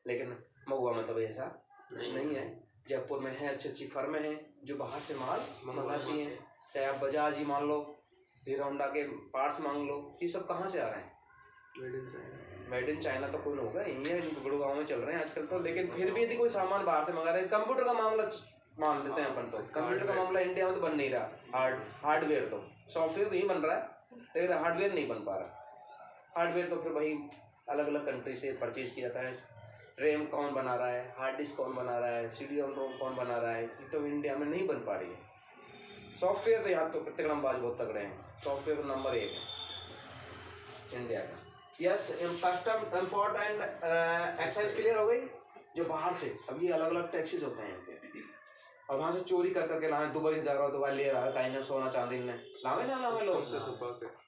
लेकिन महुआ में तो ऐसा नहीं है। जयपुर में है अच्छी अच्छी फर्में हैं जो बाहर से माल मंगाती हैं। चाहे आप बजाज ही मान लो, हीरो होंडा के पार्ट्स मांग लो, ये सब कहाँ से आ रहे हैं? मेड इन चाइना तो कोई नहीं होगा, यही है, गुड़गांव में चल रहे हैं आजकल तो। लेकिन फिर भी यदि कोई सामान बाहर से मंगा रहे हैं, कंप्यूटर का मामला मान लेते हैं अपन, तो कंप्यूटर का मामला इंडिया में तो बन नहीं रहा। हार्डवेयर तो, सॉफ्टवेयर तो ही बन रहा है, लेकिन हार्डवेयर नहीं बन पा रहा। हार्डवेयर तो फिर वही अलग अलग कंट्री से परचेज किया जाता है। रैम कौन बना रहा है, हार्ड डिस्क कौन बना रहा है, CD ऑन रोम कौन बना रहा है, ये तो इंडिया में नहीं बन पा रही है। सॉफ्टवेयर तो यहाँ तो तिकड़मबाज बहुत तगड़े हैं, सॉफ्टवेयर तो नंबर 1 है इंडिया का। Yes, custom, import and excise clear हो गई। जो बाहर से, अब ये अलग अलग टैक्सेस होते हैं यहाँ पे, और वहाँ से चोरी कर करके लाए, दुबई से जा रहा हो, दुबई ले रहा है, कहीं ना सोना चांदी में लावे ना लावे लोग।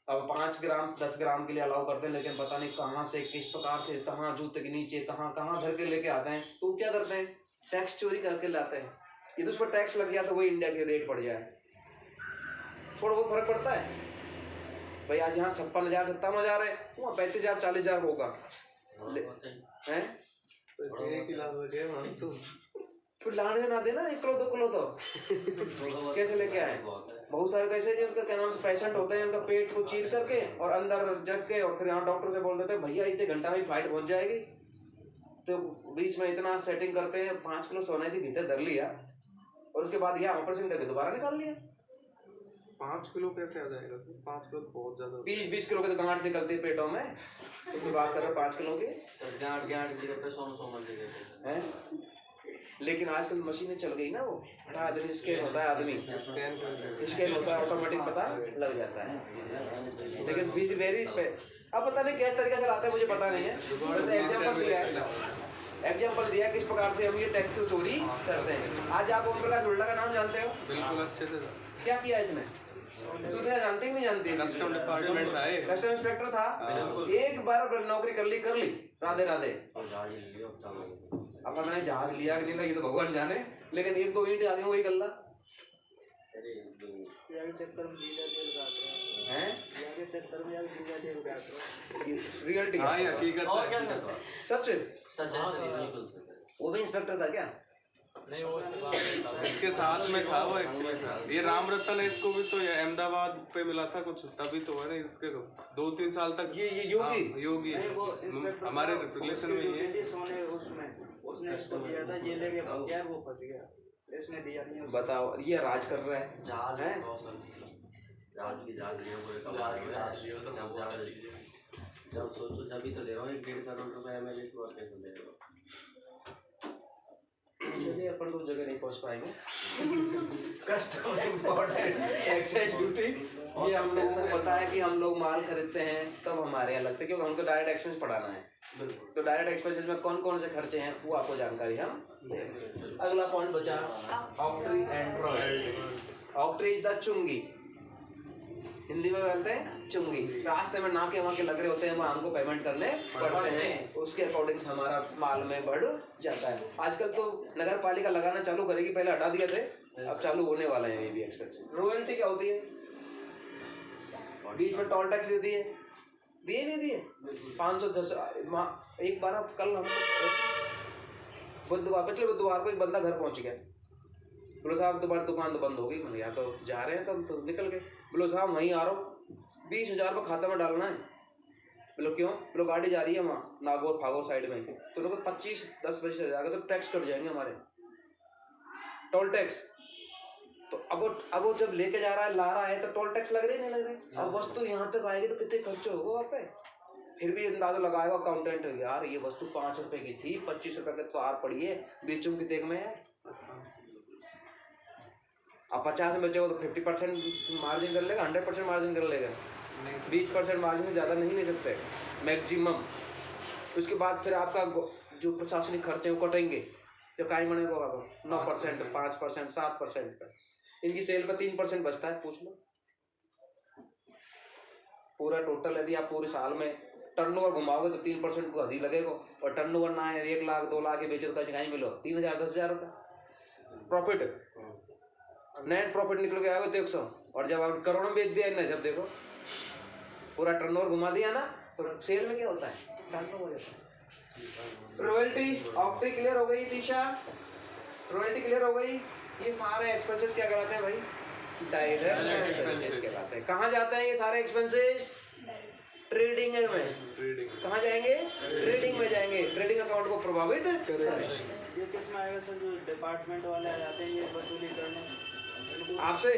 अब 5 ग्राम 10 ग्राम के लिए अलाउ करते हैं, लेकिन पता नहीं कहाँ से, किस प्रकार से, कहाँ जूते के नीचे, कहाँ कहाँ धर के लेके आते हैं। तो क्या करते हैं? टैक्स चोरी करके लाते हैं। यदि उस पर टैक्स लग गया तो वही इंडिया के रेट बढ़ जाए, थोड़ा बहुत फर्क पड़ता है भाई। आज यहाँ 56,000 57,000 है, वहाँ 35,000 40,000 होगा हैं। फिर लाने ना देना 1 किलो 2 किलो तो कैसे लेके आए? बहुत सारे तो ऐसे जिनका क्या नाम से पेशेंट होते हैं, उनका पेट को चीर करके और अंदर जग के, और फिर यहाँ डॉक्टर से बोल देते हैं भैया इतने घंटा में फ्लाइट पहुँच जाएगी। तो बीच में इतना सेटिंग करते हैं, 5 किलो सोना थी भीतर धर लिया और उसके बाद यहाँ ऑपरेशन करके दोबारा निकाल लिया। 5 किलो कैसे आ जाएगा? 5 किलो तो बहुत ज्यादा होता 20-20 किलो के तो गांठ निकलती है पेटों में, तो कोई बात कर रहे हो 5 किलो की गांठ गांठ की जगह पे 100 की जगह है। लेकिन आजकल मशीनें चल गई ना, वो हटा आदमी स्कैन होता है, आदमी है। स्कैन कर स्कैन होता है, ऑटोमेटिक पता लग जाता है। लेकिन वीज वेरी अब पता नहीं किस तरीके से लाते हैं, मुझे पता नहीं है। मैंने एग्जाम्पल दिया है, एग्जाम्पल दिया किस प्रकार से हम ये ट्रैक्टर चोरी करते हैं। आज आप ओम प्रकाश हुड्डा का नाम जानते हो? बिल्कुल अच्छे से। क्या किया इसने? सुधा जानते कि नहीं जानते? कस्टम डिपार्टमेंट था ये। कस्टम इंस्पेक्टर था, एक बार नौकरी कर ली राधे राधे। और जहाज लिया होता है। अब पता नहीं जहाज लिया कि नहीं लिया, ये तो भगवान जाने, लेकिन 1-2 ईंट आगे वही कर ला अरे या के चक्कर में जीजा जेल काट रहा है। या के चक्कर में या जीजा जेल काट रहा रियलिटी हाँ ये हकीकत और क्या है। करता है? सच। सच है, बिल्कुल सच है। वो भी इंस्पेक्टर था क्या? नहीं वो इसके साथ में था वो एक्चुअली। ये राम रतन है, इसको भी तो ये अहमदाबाद पे मिला था कुछ, तभी तो है ना इसके 2-3 साल तक। ये योगी? हाँ, योगी नहीं वो इंस्पेक्टर हमारे रिलेशन में ही है। सोने उसमें उसने इसको दिया था, ये लेके भाग गया, वो फंस गया, इसने दिया नहीं उसको। बताओ, ये राज कर रहा है। जहाज हैं? जहाज की जहाज लिया पूरे कमाल में जहाज लिया सब जहाज जब सोचो जब तो ले रहा हूँ 1-1.5 करोड़ रुपए एमएलए को और कैसे दे रहा हूँ। चलिए अपन तो उस जगह नहीं पहुंच पाएंगे। कस्टम इम्पोर्टेंट एक्साइज ड्यूटी, ये हम लोगों को पता है कि हम लोग माल खरीदते हैं तब हमारे यहाँ लगता है, क्योंकि हमको डायरेक्ट एक्सपेंस पढ़ाना है। तो डायरेक्ट एक्सपेंसेस में कौन कौन से खर्चे हैं वो आपको जानकारी हम दें। अगला पॉइंट बचा ऑक्ट्री एंड रॉयल्टी। ऑक्ट्री इज द चुंगी, हिंदी में बोलते हैं चुंगी। रास्ते में नाके वाके लग रहे होते हैं, वहाँ हमको पेमेंट करने पड़ते हैं, उसके अकॉर्डिंग हमारा माल में बढ़ जाता है। आजकल तो नगर पालिका लगाना चालू करेगी, पहले हटा दिए थे, अब चालू होने वाले हैं ये भी एक्सपेंसिव। रॉयल्टी क्या होती है? बीच में टोल टैक्स देती है, दिए नहीं दिए 510। एक बार कल हम बुधवार, पिछले बुधवार को एक बंदा घर पहुंच गया, बोलो साहब तुम्हारी दुकान तो बंद हो गई। मैंने यार तो जा रहे हैं तो हम तो निकल गए। बोलो साहब वहीं आ रहा हूँ, 20,000 रुपये खाता में डालना है। बोलो क्यों? बोलो गाड़ी जा रही है वहाँ नागौर फागौर साइड में, तो लोग 25-10 का तो टैक्स कट जाएंगे हमारे, टोल टैक्स। तो अब वो जब लेके जा रहा है, ला रहा है, तो टोल टैक्स लग रहे नहीं लग रहे। अब वस्तु यहाँ तक आएगी तो कितने खर्चे होगा वहाँ पे? फिर भी अंदाजा लगाएगा अकाउंटेंट, यार ये वस्तु 5 रुपए की थी, 25 रुपए के तो आर पड़ी है, बीचों की देख में है। अब 50 में बचेगा तो 50% मार्जिन कर लेगा, 100% मार्जिन कर लेगा। 20% मार्जिन से ज़्यादा नहीं ले सकते मैक्सिमम। उसके बाद फिर आपका जो प्रशासनिक खर्चे वो कटेंगे, तो काई बनेगा 9%, 5%, 7% का। इनकी सेल पर 3% बचता है, पूछ लो। पूरा टोटल यदि आप पूरे साल में टर्नओवर घुमाओगे तो 3% को अधिक लगेगा, और टर्नओवर ना है 1 लाख 2 लाख के बेचे तो कहीं मिलो 3,000 10,000 रुपये प्रॉफिट। नेट प्रॉफिट निकल के आएगा 100, और जब आप करोड़ में बेच दिया ना, जब देखो पूरा टर्नओवर घुमा दिया ना, तो सेल में क्या होता है? टर्नओवर हो जाता है। रॉयल्टी ऑक्ट्री क्लियर हो गई टीशा? रॉयल्टी क्लियर हो गई? ये सारे एक्सपेंसेस क्या कहलाते हैं भाई? डायरेक्ट एक्सपेंसेस कहलाते हैं। कहाँ जाते हैं ये सारे एक्सपेंसेस? ट्रेडिंग में। कहाँ जाएंगे? ट्रेडिंग में जाएंगे, ट्रेडिंग अकाउंट को प्रभावित करेंगे। ये किस में आएगा सर? जो डिपार्टमेंट वाले आ जाते हैं ये वसूली करने आपसे,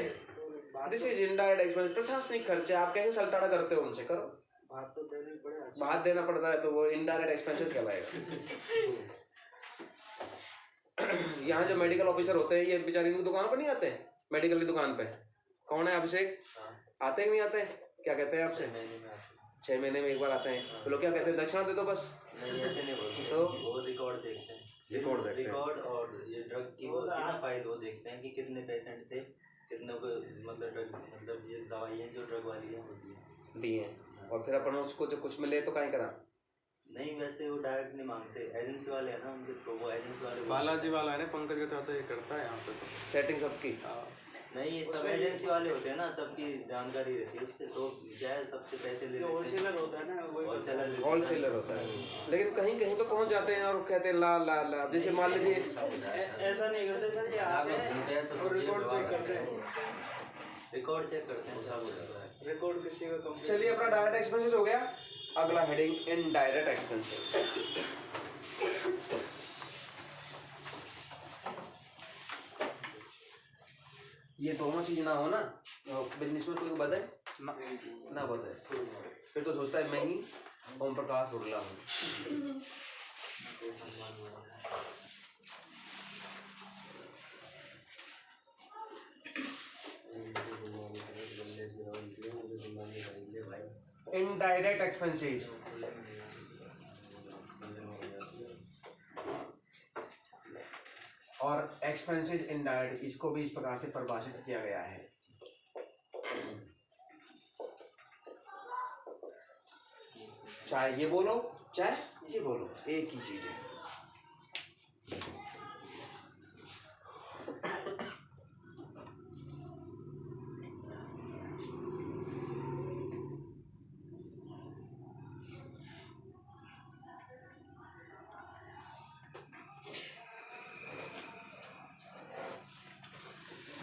दिस इज इनडायरेक्ट एक्सपेंस, प्रशासनिक खर्चे। आप कैसे सलटाड़ा करते हो उनसे, करो बात तो देनी पड़ेगा, बात देना पड़ता है, तो वो इनडायरेक्ट एक्सपेंसेस कहलाएगा। यहाँ जो मेडिकल ऑफिसर होते हैं, ये बेचारे इनकी दुकान पर नहीं आते हैं, मेडिकल की दुकान पे। कौन है? अभिषेक। आते हैं कि नहीं आते? क्या कहते हैं आपसे? 6 महीने में एक बार आते हैं। तो लोग क्या कहते हैं? दक्षिणा दे दो बस। नहीं ऐसे नहीं बोलते, तो वो रिकॉर्ड देखते हैं। रिकॉर्ड देखते हैं। रिकॉर्ड और ये ड्रग की वो होती है ना फाइल, वो देखते हैं कि कितने पेशेंट थे, कितने को मतलब ड्रग, मतलब ये दवाइयाँ जो ड्रग वाली हैं होती हैं दी हैं, और फिर अपन उसको जो कुछ मिले तो कहीं करा नहीं, वैसे वो डायरेक्ट नहीं मांगते, एजेंसी वाले हैं ना उनके थ्रू, वो एजेंसी वाले बालाजी वाला है ना, पंकज का चाचा ये करता है यहाँ पे तो सेटिंग सबकी। नहीं, ये सब एजेंसी वाले होते हैं ना, सबकी जानकारी रहती है उससे, तो क्या है सबसे पैसे ले लेते हैं। होलसेलर होता है ना, वही होलसेलर होता है, लेकिन कहीं कहीं पे पहुंच जाते हैं और कहते हैं ला ला ला। जैसे मान लीजिए ऐसा नहीं करते सर, ये आते हैं और रिकॉर्ड चेक करते हैं, रिकॉर्ड चेक करते हैं, सब हो जाता है। रिकॉर्ड किसी का कंप्लीट। चलिए अपना डायरेक्ट एक्सपेंसेस हो गया। अगला हेडिंग इनडायरेक्ट एक्सपेंसेस। ये दोनों चीज ना हो ना तो बिजनेस में कोई बदे ना बदे, फिर तो सोचता है मैं ही ओम प्रकाश उर्ला हूँ। इनडायरेक्ट एक्सपेंसेस, और एक्सपेंसेस इनडायरेक्ट, इसको भी इस प्रकार से परिभाषित किया गया है। चाहे ये बोलो चाहे ये बोलो, एक ही चीज है।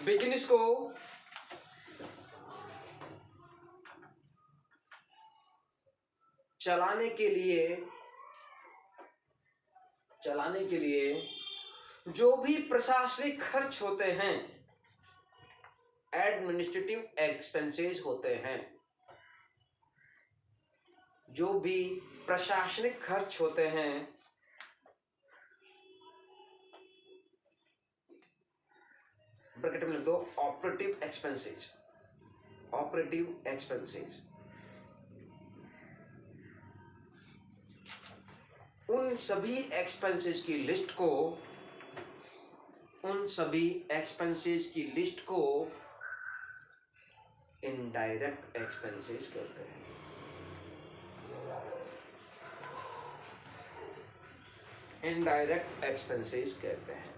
बिजनेस को चलाने के लिए जो भी प्रशासनिक खर्च होते हैं, एडमिनिस्ट्रेटिव एक्सपेंसेस होते हैं, जो भी प्रशासनिक खर्च होते हैं, ब्रैकेट में लिख दो ऑपरेटिव एक्सपेंसेस, ऑपरेटिव एक्सपेंसेस। उन सभी एक्सपेंसेस की लिस्ट को इनडायरेक्ट एक्सपेंसेस कहते हैं। इनडायरेक्ट एक्सपेंसेस कहते हैं।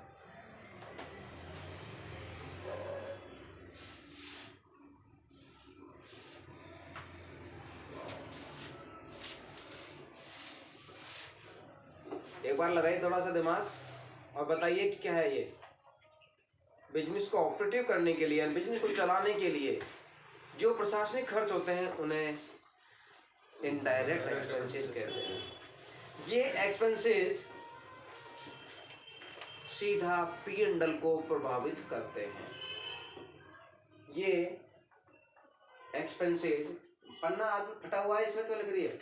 एक बार लगाइए थोड़ा सा दिमाग और बताइए कि क्या है ये। बिजनेस को ऑपरेटिव करने के लिए, बिजनेस को चलाने के लिए जो प्रशासनिक खर्च होते हैं उन्हें इनडायरेक्ट एक्सपेंसेस कहते हैं। ये एक्सपेंसेस सीधा P&L को प्रभावित करते हैं। ये एक्सपेंसेस, पन्ना आज फटा हुआ है, इसमें क्यों लिख रही है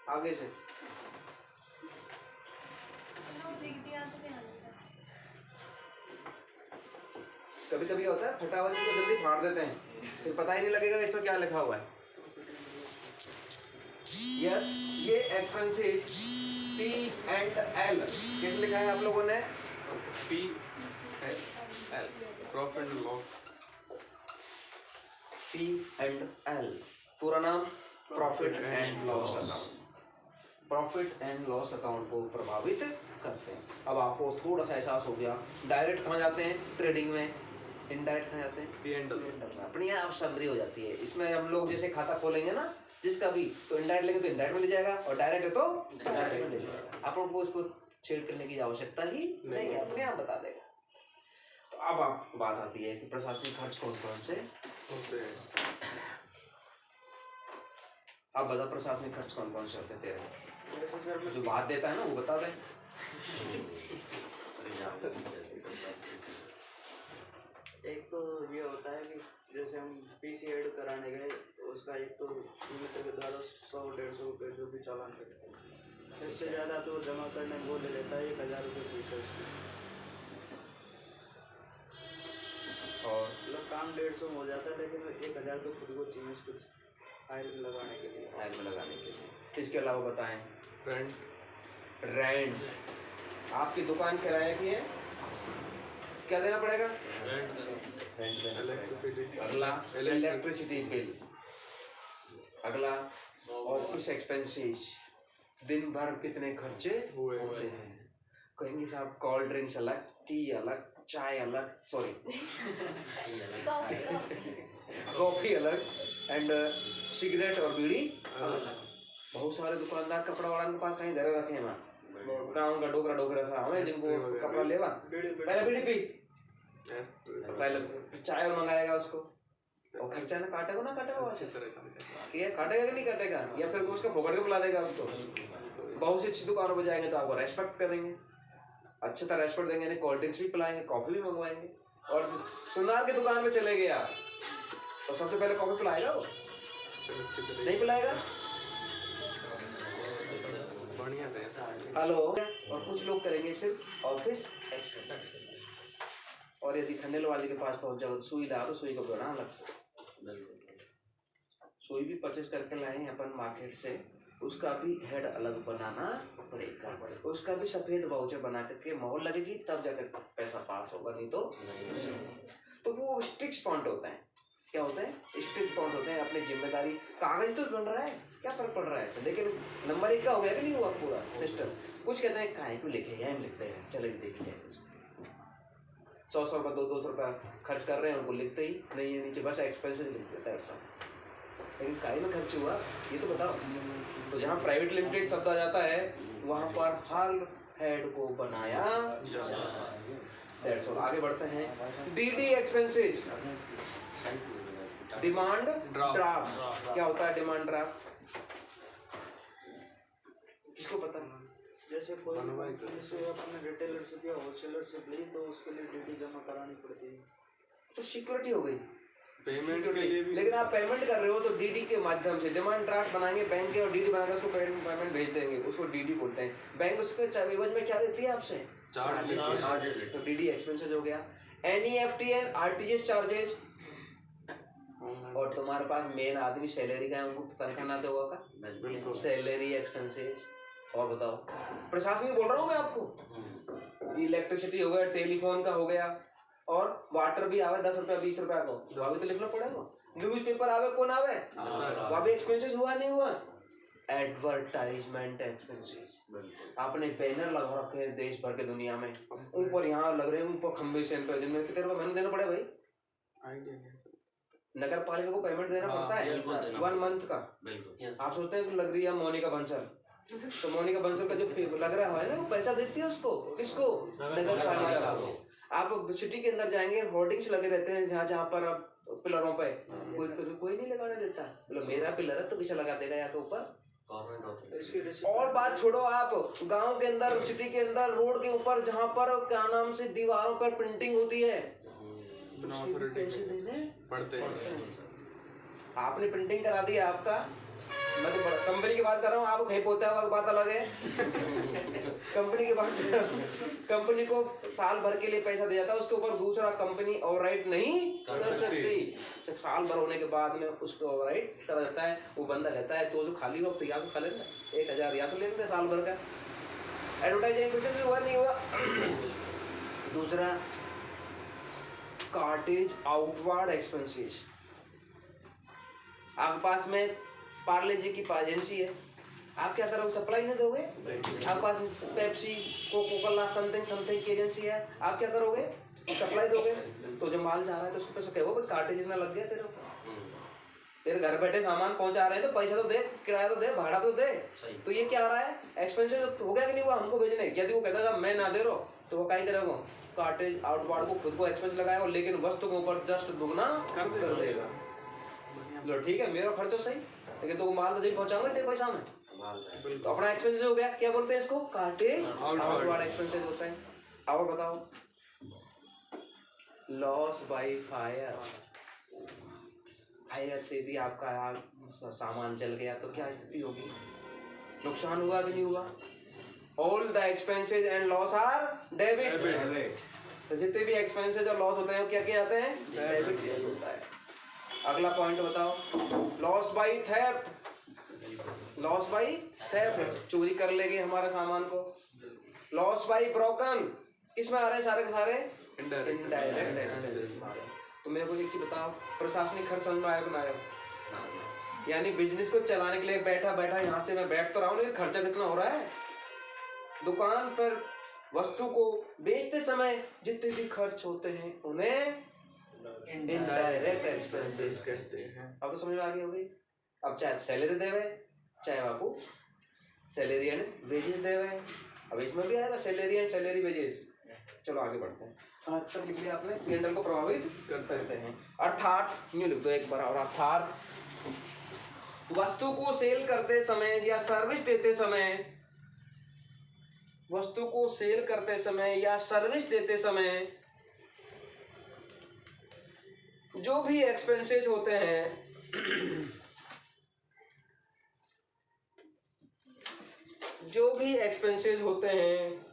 आगे से? कभी कभी होता है फटा हुआ चीज को जल्दी फाड़ देते हैं, फिर पता ही नहीं लगेगा इसमें क्या लिखा हुआ है। यस, ये एक्सपेंसेस P&L कैसे लिखा है आप लोगों ने? P&L, profit and loss. P&L पूरा नाम profit and loss account. Profit and loss account को प्रभावित करते हैं। अब आपको थोड़ा सा एहसास हो गया। डायरेक्ट कहाँ जाते हैं? ट्रेडिंग में। इनडायरेक्ट कहाँ जाते हैं? P&L। अपनी आप समरी हो जाती है। इसमें हम लोग जैसे खाता खोलेंगे ना जिसका भी, तो इनडायरेक्ट लेंगे तो इनडायरेक्ट में ले जाएगा और डायरेक्ट है तो डायरेक्ट में ले जाएगा। आप उनको उसको छेड़ करने की आवश्यकता ही नहीं है, अपने आप बता देगा। तो अब आप बात आती है कि प्रशासनिक खर्च कौन कौन से होते हैं। अब बता प्रशासनिक खर्च कौन कौन से होते हैं तेरे? वैसे सर जो बात देता है ना वो बता दे। एक तो ये होता है कि जैसे हम पीसी ऐड कराने गए तो उसका एक तो मीटर के द्वारा 100-150 रुपये जो भी चालान करते हैं, इससे ज़्यादा तो जमा करने में वो ले लेता है 1000 रुपये फीस है उसकी। और मतलब काम 150 हो जाता है, लेकिन 1000 तो खुद को चाहिए उसको फाइल में लगाने के लिए। फाइल में लगाने के लिए। इसके अलावा बताएं। रेंट, आपकी दुकान किराए की है, क्या देना पड़ेगा? रेंट, देना इलेक्ट्रिसिटी। पड़ेगा। अगला इलेक्ट्रिसिटी बिल। अगला ऑफिस एक्सपेंसेस, दिन भर कितने खर्चे होते हैं। कहेंगे साहब कोल्ड ड्रिंक्स अलग, टी अलग, चाय अलग, सॉरी कॉफी अलग, एंड सिगरेट और बीड़ी अलग। बहुत सारे दुकानदार कपड़ा वाला के पास कहीं धरे रखे हैं वहाँ गाँव का डोकरा सा हमें जिनको कपड़ा लेवा पहले बीड़ी पी, पहले चाय और मंगाएगा उसको, और खर्चा ना काटेगा अच्छी तरह कि काटेगा कि नहीं काटेगा, या फिर उसको फोकट को बुला देगा उसको। बहुत सी अच्छी दुकानों पर जाएंगे तो आपको रेस्पेक्ट करेंगे, अच्छी तरह रेस्पेक्ट देंगे, कोल्ड ड्रिंक्स भी पिलाएंगे, कॉफी भी मंगवाएंगे, और सुनार की दुकान में चले गया तो सबसे पहले कॉफी पिलाएगा वो? नहीं पिलाएगा। बढ़िया था। हेलो। और कुछ लोग करेंगे सिर्फ ऑफिस एक्सपेंसेस, और यदि ठंडे वाले के पास पहुंच जाओ तो सुई ला तो सुई को बनाना अलग से, सुई भी परचेस करके लाए हैं अपन मार्केट से, उसका भी हेड अलग बनाना पड़ेगा, उसका भी सफेद वाउचर बना करके मोहर लगेगी तब जाकर पैसा पास होगा, नहीं तो वो स्ट्रिक्ट पॉइंट होता है। क्या होता है? स्ट्रिक्ट पॉइंट होते हैं। अपनी जिम्मेदारी, कागज तो बन रहा है, क्या फर्क पड़ रहा है, लेकिन नंबर 1 का हो गया कि नहीं हुआ पूरा सिस्टम। कुछ कहते हैं काहे को लिखे हैं, हम लिखते हैं, चले देखिए 100 रुपये 200 रुपये खर्च कर रहे हैं, उनको लिखते ही नहीं है नीचे, बस एक्सपेंसेस लिख देता है ऐसा। लेकिन काहे में खर्च हुआ ये तो बताओ। तो जहाँ प्राइवेट लिमिटेड शब्द आ जाता है वहाँ पर हर हेड को बनाया जाता है। आगे बढ़ते हैं। DD expenses, demand draft. क्या होता है डिमांड ड्राफ्ट? किसको पता है? जैसे कोई कंपनी से अपने रिटेलर से या होलसेलर से ली तो उसके लिए डीडी जमा करानी पड़ती है, तो सिक्योरिटी हो गई पेमेंट के लिए भी। लेकिन आप पेमेंट कर रहे हो तो डीडी के माध्यम से डिमांड ड्राफ्ट बनाएंगे बैंक के, और डीडी बनाकर उसको पेमेंट भेज देंगे, उसको डीडी बोलते हैं। बैंक उसके एवज में क्या लेती है आपसे? चार्ज। तो डीडी एक्सपेंसेस हो गया। NEFT and RTGS charges. और तुम्हारे पास मेन आदमी सैलरी का है, उनको तनख्वाह ना दोगा का सैलरी एक्सपेंसेस। और बताओ, प्रशासनिक बोल रहा हूँ मैं आपको। इलेक्ट्रिसिटी हो गया, टेलीफोन का हो गया, और वाटर भी आवे 10 रुपया 20 रुपया को, वहाँ भी तो लिखना पड़ेगा। न्यूज़पेपर आवे कौन आवे, वहाँ भी एक्सपेंसेस हुआ नहीं हुआ। एडवर्टाइजमेंट एक्सपेंसेस, आपने बैनर लगा रखे हैं देश भर के दुनिया में, ऊपर यहाँ लग रहे हैं, ऊपर खंबे से जिनमें कितने रुपये महीने देना पड़ेगा भाई? नगर पालिका को पेमेंट देना पड़ता है 1 मंथ का। आप सोचते हैं कि लग रही है मोनिका बंसल, तो मोनिका बंसल का जो लग रहा है ना वो पैसा देती है उसको, किसको? नगर पालिका को। आप सिटी के अंदर जाएंगे, होर्डिंग्स लगे रहते हैं जहाँ जहाँ पर अब पिलरों पे कोई नहीं लगाने देता। मतलब मेरा पिलर है तो किसे लगा देगा यहाँ के ऊपर? और बात छोड़ो, आप गांव के अंदर, सिटी के अंदर, रोड के ऊपर जहाँ पर क्या नाम से दीवारों पर प्रिंटिंग होती है, पैसे देने पड़ते हैं। आपने प्रिंटिंग करा दिया आपका, मैं तो कंपनी की बात कर रहा हूँ, आपको कहीं पोता हुआ बात अलग है। कंपनी की बात कर रहा हूँ, कंपनी को साल भर के लिए पैसा दिया था, उसके ऊपर दूसरा कंपनी ओवरराइट नहीं कर सकती। साल भर होने के बाद में उसको ओवरराइट करा जाता है, वो बंदा रहता है, तो जो खाली वक्त यहाँ से खा लेना 1000 यहाँ से ले लेते साल भर का। एडवर्टाइजिंग पैसे से हुआ नहीं हुआ। दूसरा कार्टेज आउटवार्ड एक्सपेंसेस। आपके पास में पार्ले जी की एजेंसी है, आप क्या करोगे? सप्लाई नहीं दोगे? आपके पास पेप्सी, कोको कोला, समथिंग की एजेंसी है, आप क्या करोगे? सप्लाई दोगे। तो जो माल जा रहा है तो उसको पैसा कहोगे कार्टेज इतना लग गया तेरे घर बैठे सामान पहुंचा रहे हैं तो पैसा तो दे, किराया तो दे, भाड़ा तो दे। तो ये क्या आ रहा है? एक्सपेंसेस हो गया कि नहीं हुआ हमको भेजने? यदि वो कहता था मैं ना दे रहा तो वो क्या करेगा? कार्टेज आउटवार्ड को खुद को एक्सपेंस लगाएगा, लेकिन वस्तु के ऊपर जस्ट दुगना कर देगा। लो ठीक है, मेरा खर्चो सही, लेकिन तो माल तो जब पहुंचाऊंगा तेरे पैसा में, तो अपना एक्सपेंसेस हो गया। क्या बोलते हैं इसको? कार्टेज आउटवार्ड एक्सपेंसेस होता है। और बताओ, लॉस बाय फायर। फायर से यदि आपका सामान जल गया तो क्या स्थिति होगी? नुकसान हुआ कि नहीं हुआ? All the expenses and loss are debit. तो जितने भी एक्सपेंसेस और लॉस होते हैं वो क्या किए जाते हैं? डेबिट से होता है। अगला पॉइंट बताओ, loss by theft. Loss by theft, चोरी कर लेंगे हमारे सामान को। लॉस बाय ब्रोकन, किस में आ रहे हैं सारे के सारे? Indirect expenses. तो मेरे को एक चीज बताओ, प्रशासनिक खर्च समझ में आया कि ना आया? यानी बिजनेस को चलाने के लिए बैठा बैठा यहाँ से मैं बैठ तो रहा हूँ, लेकिन खर्चा कितना हो रहा है? दुकान पर वस्तु को बेचते समय जितने भी खर्च होते हैं उन्हें इनडायरेक्ट एक्सपेंसेस कहते हैं। अब तो समझ में आ गई होगी। अब चाहे सैलरी देवे, चाहे आपको सैलरी एंड वेजेस देवे, अब इसमें भी आएगा सैलरी एंड सैलरी वेजेस। चलो आगे बढ़ते हैं। तब लिख लिया आपने, P&L को प्रभावित करते हैं। अर्थात यूँ लिख दो एक बार, और अर्थात वस्तु को सेल करते समय या सर्विस देते समय, वस्तु को सेल करते समय या सर्विस देते समय जो भी एक्सपेंसेस होते हैं जो भी एक्सपेंसेस होते हैं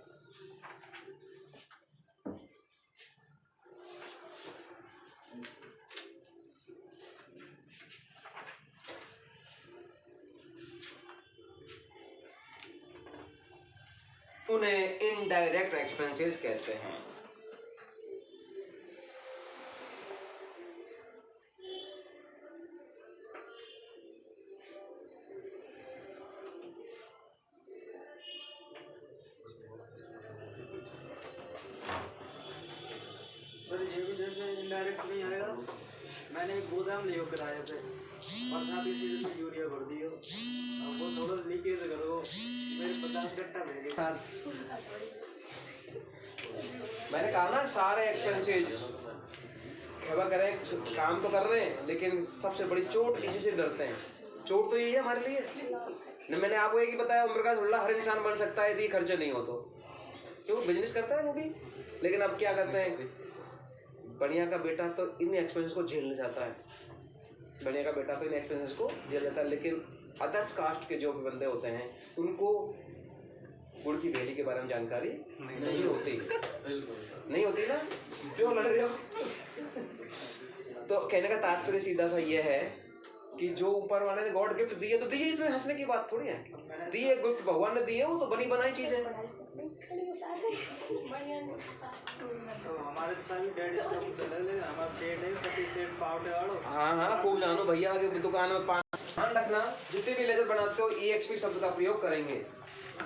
उन्हें इनडायरेक्ट एक्सपेंसेस कहते हैं। सर ये भी जैसे इनडायरेक्ट नहीं आएगा, मैंने एक गोदाम लियो किराए पे, बरसाती सीजन में यूरिया भर दियो, अब वो थोड़ा लीकेज करो, मेरे 50 कट्टा भेजे। मैंने कहा ना सारे एक्सपेंसेस करें, काम तो कर रहे हैं लेकिन सबसे बड़ी चोट इसी से डरते हैं। चोट तो यही है हमारे लिए न, मैंने आपको एक ही बताया, उम्र का झुल्ला हर इंसान बन सकता है यदि खर्चे नहीं हो तो। क्यों बिजनेस करता है वो भी, लेकिन अब क्या करते हैं, बढ़िया का बेटा तो इन एक्सपेंसेस को झेलने जाता है, बढ़िया का बेटा तो इन एक्सपेंसेस को झेल लेता है, लेकिन अदर्स कास्ट के जो भी बंदे होते हैं उनको गुड़ की बेली के बारे में जानकारी नहीं होती, नहीं होती ना, क्यों लड़ रहे हो? तो कहने का तात्पर्य सीधा सा ये है कि जो ऊपर वाले ने गॉड गिफ्ट दिए तो दिए, इसमें हंसने की बात थोड़ी है, दिए गिफ्ट भगवान ने दिए, वो तो बनी बनाई चीज है। तो हमारे साथ डैडी स्टॉक चले ले, हमारा सेट है सती सेट पाउडर वालो। हाँ खूब जानो भैया के दुकान में ध्यान रखना, जितने भी लेजर बनाते हो EXP शब्द का प्रयोग करेंगे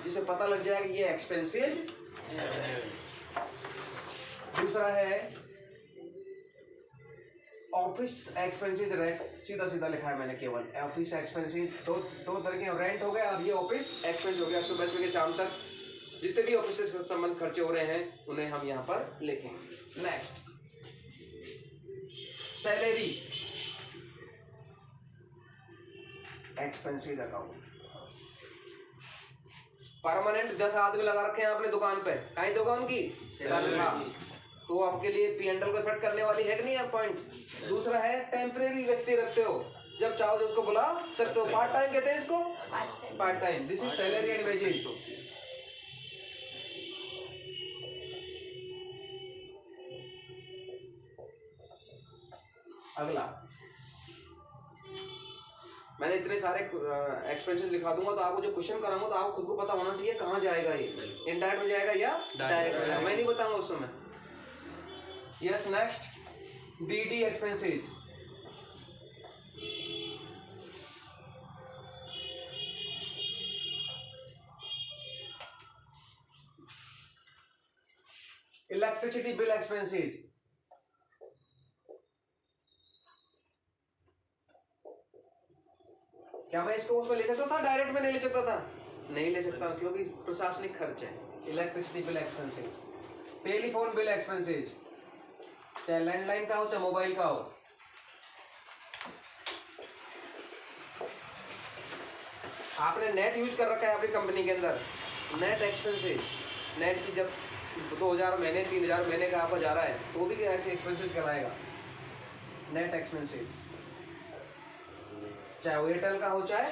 जिसे पता लग जाएगा ये एक्सपेंसेस। दूसरा है ऑफिस एक्सपेंसेस, सीधा सीधा लिखा है मैंने केवल ऑफिस एक्सपेंसेस। दो तरह के, रेंट हो गया, अब ये ऑफिस एक्सपेंस हो गया। सुबह से शाम तक जितने भी ऑफिस से संबंध खर्चे हो रहे हैं उन्हें हम यहाँ पर लिखेंगे। Next salary expenses account. Permanent 10 आदमी लगा रखे हैं आपने दुकान पे, कहीं दुकान की तो आपके लिए P&L को इफेक्ट करने वाली है कि नहीं पॉइंट। दूसरा है टेम्परेरी व्यक्ति रखते हो, जब चाहो तो उसको बुला सकते हो, पार्ट टाइम कहते हैं इसको, part time. This is salary and wages. अगला मैंने इतने सारे एक्सपेंसेस लिखा दूंगा तो आपको जो क्वेश्चन कराऊंगा तो आपको खुद को पता होना चाहिए कहाँ जाएगा ये, इनडायरेक्ट में जाएगा या डायरेक्ट में जाएगा, मैं नहीं बताऊंगा उस समय। Yes next DD expenses. Electricity bill expenses. क्या मैं इसको उसमें ले सकता था, डायरेक्ट में नहीं ले सकता था? नहीं ले सकता क्योंकि प्रशासनिक खर्च है। Electricity bill expenses. Telephone bill expenses, चाहे लैंडलाइन का हो चाहे मोबाइल का हो। आपने नेट यूज कर रखा है अपनी कंपनी के अंदर, नेट एक्सपेंसेस, नेट की जब 2000 महीने 3000 महीने का आपका जा रहा है तो भी एक्सपेंसेस कराएगा नेट एक्सपेंसेस, चाहे वो एयरटेल का हो चाहे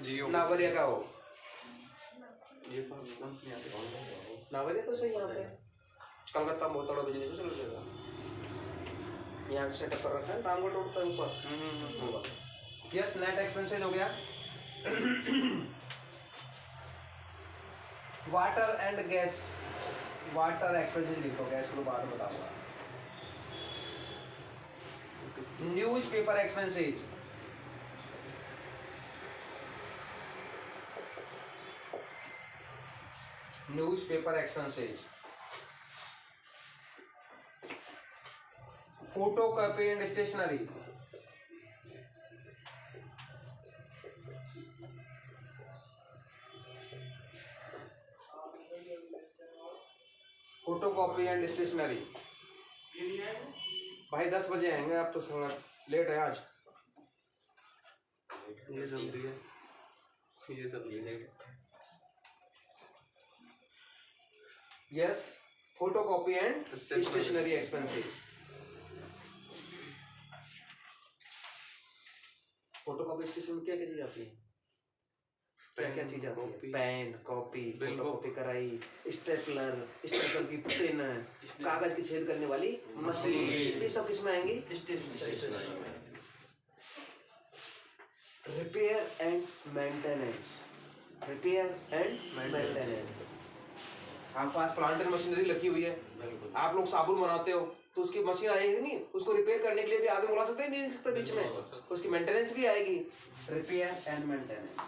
जियो नावरिया का हो। ये कंपनी आती है नावरिया तो सही यहाँ पे कलकत्ता में बहुत बड़ा बिजनेस है, चल जाएगा। यहाँ से सेटअप कर रखा है, रामगढ़ रोड पर ऊपर होगा। यस नेट एक्सपेंसेस हो गया। Water and gas, water expenses लिखो, गैस को बाद में बताऊंगा। Newspaper expenses, newspaper expenses. Photocopy and stationery, photocopy and stationery. भाई 10 बजे आएंगे, आप तो थोड़ा लेट है आज। ये जल्दी है, ये जल्दी है। Yes photocopy and stationery expenses. Photocopy station में क्या क्या चीज आती है? क्या क्या चीज आती है? पेन, कॉपी, फोटोकॉपी कराई, स्टेपलर की पेन, कागज की छेद करने वाली मशीन, ये सब किसमें आएंगी? Repair and maintenance. आपके पास प्लांट एंड मशीनरी लगी हुई है, आप लोग साबुन बनाते हो तो उसकी मशीन आएगी नहीं, उसको रिपेयर करने के लिए भी आदमी बुला सकते हैं, नहीं सकते बीच में, उसकी मेंटेनेंस भी आएगी। Repair and maintenance.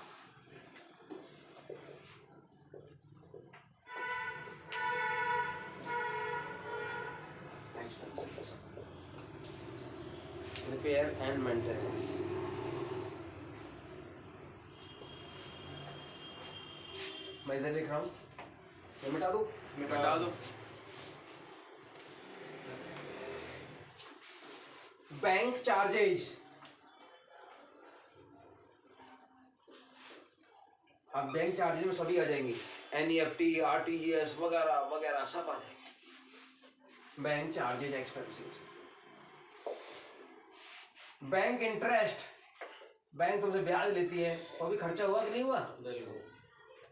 Repair and maintenance. मैं इधर लिख रहा हूँ, ये मिटा दो। Bank charges. अब बैंक चार्जेज में सभी आ जाएंगी, NEFT, RTGS वगैरह वगैरह सब आ जाएंगे। Bank charges expenses. Bank interest, bank तुमसे ब्याज लेती है, वो भी खर्चा हुआ कि नहीं हुआ?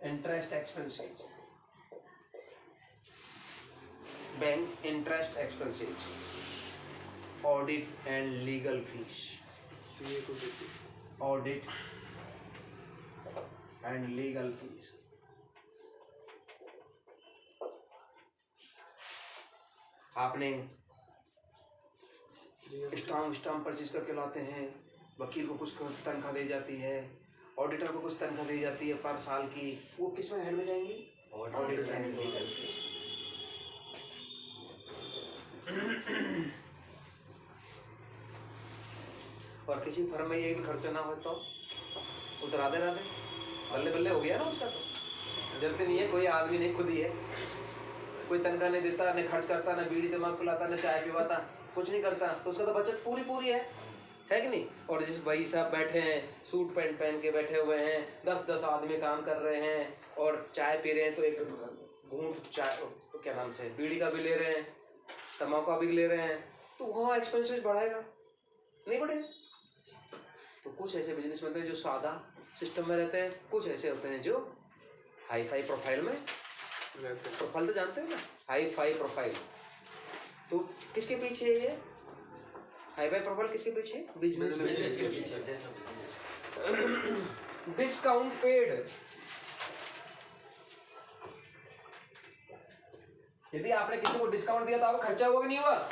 Interest expenses. Bank interest expenses. Audit and legal fees. Audit and legal fees. आपने स्टाम्प परचेज करके लाते हैं, वकील को कुछ तनख्वाह दी जाती है, ऑडिटर को कुछ तनख्वाह दी जाती है पर साल की, वो किस में हेड में जाएंगी? Audit and legal fees. और किसी फर्म में ये भी खर्चा ना हो तो उधर राधे राधे बल्ले बल्ले हो गया ना उसका, तो जरूरत नहीं है, कोई आदमी नहीं, खुद ही है, कोई तनख्वाह नहीं देता, न खर्च करता, न बीड़ी दिमाग पिलाता, न चाय पिवाता, कुछ नहीं करता, तो उसका तो बचत पूरी पूरी है कि नहीं? और जिस भाई साहब बैठे हैं, सूट पैंट पहन के बैठे हुए हैं, 10-10 आदमी काम कर रहे हैं और चाय पी रहे हैं, तो एक घूंट चाय, तो क्या नाम से, बीड़ी का भी ले रहे हैं, तम्बाकू का भी ले रहे हैं, तो वहाँ एक्सपेंसेस बढ़ाएगा नहीं बढ़ेगा? तो कुछ ऐसे बिजनेस होते हैं जो सादा सिस्टम में रहते हैं, कुछ ऐसे होते हैं जो हाई फाई प्रोफाइल में रहते हैं। प्रोफाइल तो जानते हो ना, हाई फाई प्रोफाइल। तो किसके पीछे है ये हाई फाई प्रोफाइल? किसके पीछे? बिजनेस के पीछे। Discount paid. यदि आपने किसी को डिस्काउंट दिया तो आपका खर्चा हुआ कि नहीं हुआ?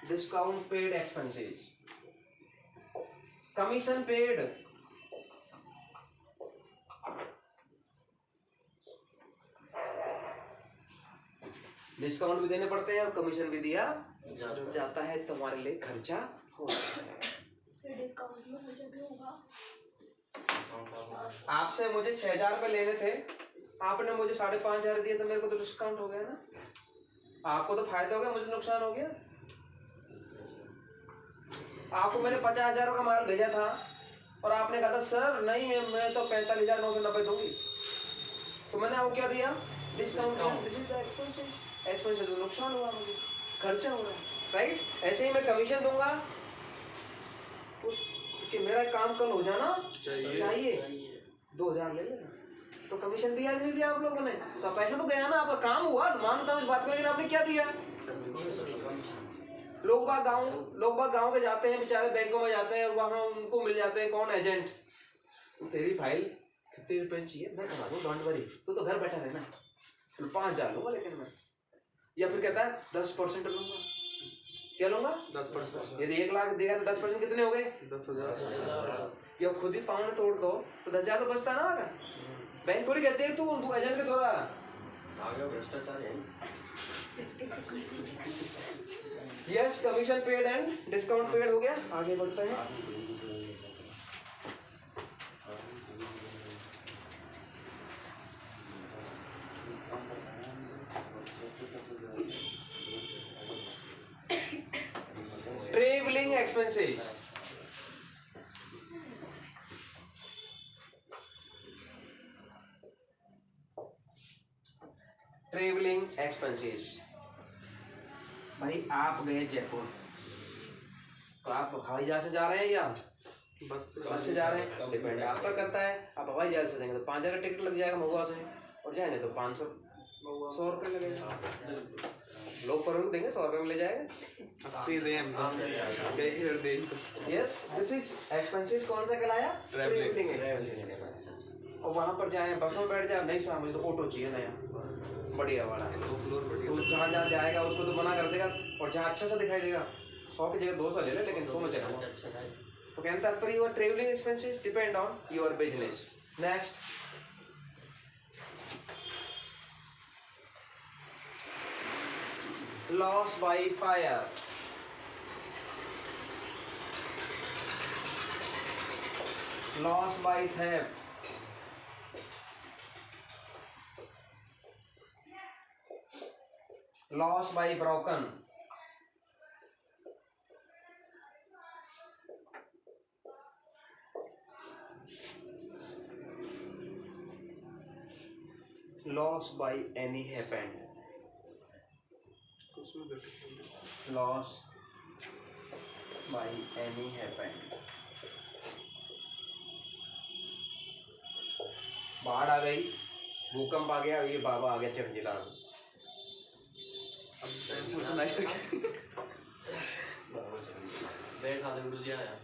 Discount paid expenses. Commission paid. Discount भी देने पड़ते हैं और कमीशन भी दिया जाता है, तुम्हारे लिए खर्चा होता है। डिस्काउंट में खर्चा भी होगा। आपसे मुझे 6,000 रुपये लेने थे, आपने मुझे 5,500 दिए, तो मेरे को तो डिस्काउंट हो गया ना। आपको तो फायदा हो गया, मुझे नुकसान हो गया। आपको मैंने 50,000 का माल भेजा था और आपने कहा था सर नहीं मैं तो 45,990 दूंगी, तो मैंने आपको क्या दिया? Discount. This is the expenses. तो नुकसान हुआ, मुझे खर्चा हो रहा है, राइट? ऐसे ही मैं कमीशन दूंगा उस कि मेरा काम कल हो जाना चाहिए। 2,000 ले लेना, तो कमीशन दिया नहीं दिया आप लोगों ने? तो पैसा तो गया ना, आपका काम हुआ, मानता हूँ इस बात को, लेकिन आपने क्या दिया? लोग बाग गाँव के जाते हैं बेचारे, बैंकों में जाते हैं, वहाँ उनको मिल जाते हैं कौन? एजेंट। तेरी फाइल कितने रुपए चाहिए? मैं करा दूँ, डोंट वरी, तू तो घर बैठा रहना, 5,000 लूंगा लेकिन मैं। या फिर कहता है 10% लूंगा। क्या लूंगा? 10%। यदि 1 लाख देगा तो 10% कितने हो गए? 10,000। या खुद ही पाँव तोड़ दो तो 10,000 तो बचता ना। बैंक थोड़ी कहते हैं तू एजेंट के द्वारा आगे भ्रष्टाचार है। Yes, commission paid and discount paid हो गया। आगे बढ़ते हैं। Travelling expenses. Travelling expenses. भाई आप गए जयपुर, तो आप हवाई जहाज से जा रहे हैं या बस से जा रहे हैं, डिपेंड आप पर करता है। आप हवाई जहाज से जाएंगे तो 5,000 का टिकट लग जाएगा महुआ से, और जाएंगे तो 100 रुपये लगेगा। लोग पर देंगे 100 रुपये में ले जाएगा। 80 दे हम 10 दे। Yes, this is expenses. कौन सा कहलाया? Travelling expenses. और वहाँ पर जाए, बस में बैठ जाए, नहीं साहब मुझे तो ऑटो चाहिए नया बढ़िया वाला है, तो जहाँ जहाँ जाएगा उसको तो मना कर देगा, और जहाँ अच्छा सा दिखाई देगा 100 की जगह 200 ले ले, लेकिन दोनों चलेगा। तो कहने तात्पर्य your travelling expenses depend on your business. Next, loss by fire. Loss by theft. Loss by broken. Loss by any happened. Loss by any happened. बाढ़ आ गई, भूकंप आ गया, ये बाबा आ गया चिड़चिड़ा। अब टेंशन तो नहीं। बैठ खा दे गुरुजी आया।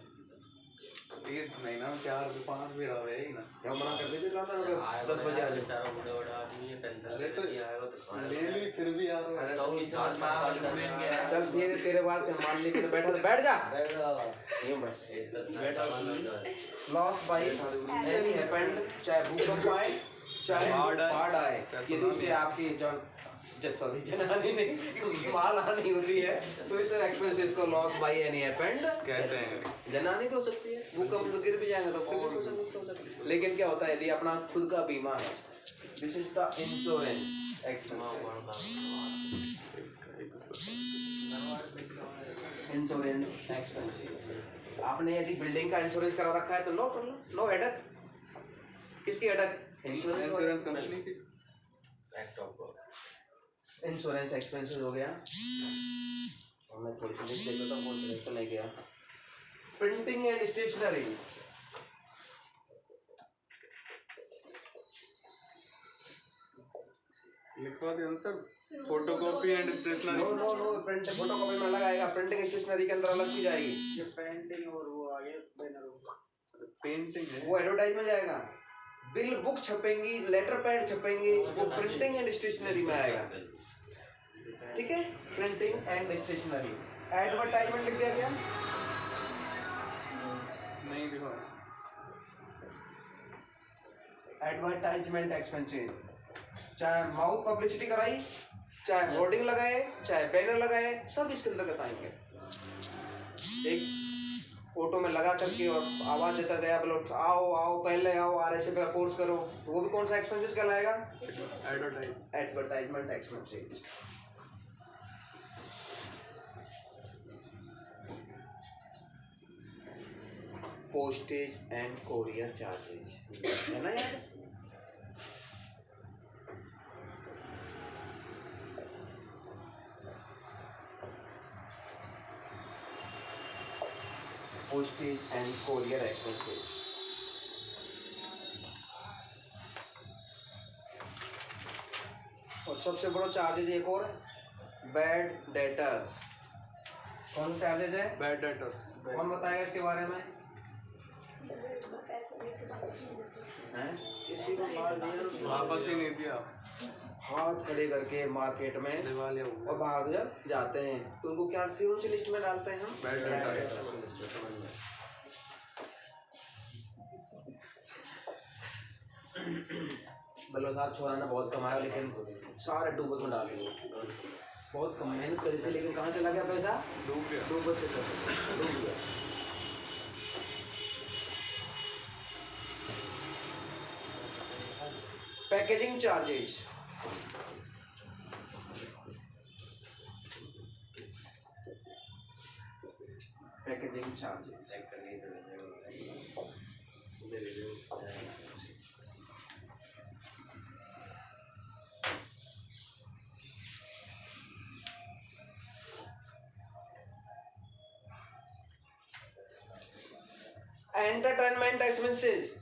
ये नहीं ना 4-5 भी रहा है ही ना। क्या मना कर दीजिए, 10 बजे आ जाओ। चारों बड़े बड़े आदमी है, पेंशन अरे तो आएगा तो ले ली फिर भी यार। अरे तो इस आज में आ लेंगे। चल ठीक है, तेरे बात मान ली, बैठा बैठ जा। यूं बस। बैठा लॉस बाय एनी हैपेंड, चाहे भूकंप आए चाहे बाढ़ आए, ये दूसरी आपकी सॉरी जनानी नहीं माल आनी होती है, तो इस एक्सपेंसेस को लॉस बाय एनी हैपेंड कहते हैं। जनानी भी हो सकती है, भूकंप तो गिर भी जाएंगे तो फिर भी कुछ हो सकता है। लेकिन क्या होता है यदि अपना खुद का बीमा है, this is the insurance expenses. Insurance expenses. आपने यदि बिल्डिंग का इंश्योरेंस करा रखा है तो नो प्रॉब्लम, नो हेडक। किसकी हेडक? इंश्योरेंस कंपनी की। इंश्योरेंस एक्सपेंसेस हो गया। और मैं थोड़ी सी लिस्ट देख लेता हूँ, कौन सी लिस्ट नहीं गया। Printing and stationery. लिखवा दे sir, photocopy and stationery. No no no, print photocopy में अलग आएगा, प्रिंटिंग स्टेशनरी के अंदर अलग चीज आएगी। ये पेंटिंग और वो आगे बैनर, पेंटिंग है वो एडवर्टाइज में जाएगा। बिल बुक छपेंगी, लेटर पैड छपेंगे, वो प्रिंटिंग एंड स्टेशनरी में आएगा। ठीक है, प्रिंटिंग एंड स्टेशनरी। एडवर्टाइजमेंट लिख दिया गया? नहीं देखो। एडवर्टाइजमेंट एक्सपेंसेस, चाहे माउथ पब्लिसिटी कराई, चाहे होर्डिंग लगाए, चाहे बैनर लगाए, सब इसके अंतर्गत आएंगे। एक ऑटो में लगा करके और आवाज देता गया, बोलो आओ आओ पहले आओ, RSA का कोर्स करो, तो वो भी कौन सा एक्सपेंसेस कहलाएगा? Advertisement expenses. Postage and courier charges, है ना यार? Postage and courier expenses. और सबसे बड़ा चार्जेज एक और है, बैड डेटर्स। कौन सा चार्जेज है? Bad debtors. कौन बताएगा इसके बारे में? हैं? वापस ही नहीं दिया, हाथ खड़े करके मार्केट में दिवालिया और भाग जब जाते हैं तो उनको क्या कौन सी लिस्ट में डालते हैं हम? Bad debtors. बल्लो साहब छोरा ने बहुत कमाया, लेकिन सारे डूबत में डाल दिए। बहुत कम मेहनत करी थी, लेकिन कहाँ चला गया पैसा? डूब गया। डूबत के चलते डूब गया। Packaging charges. Packaging charges. Entertainment expenses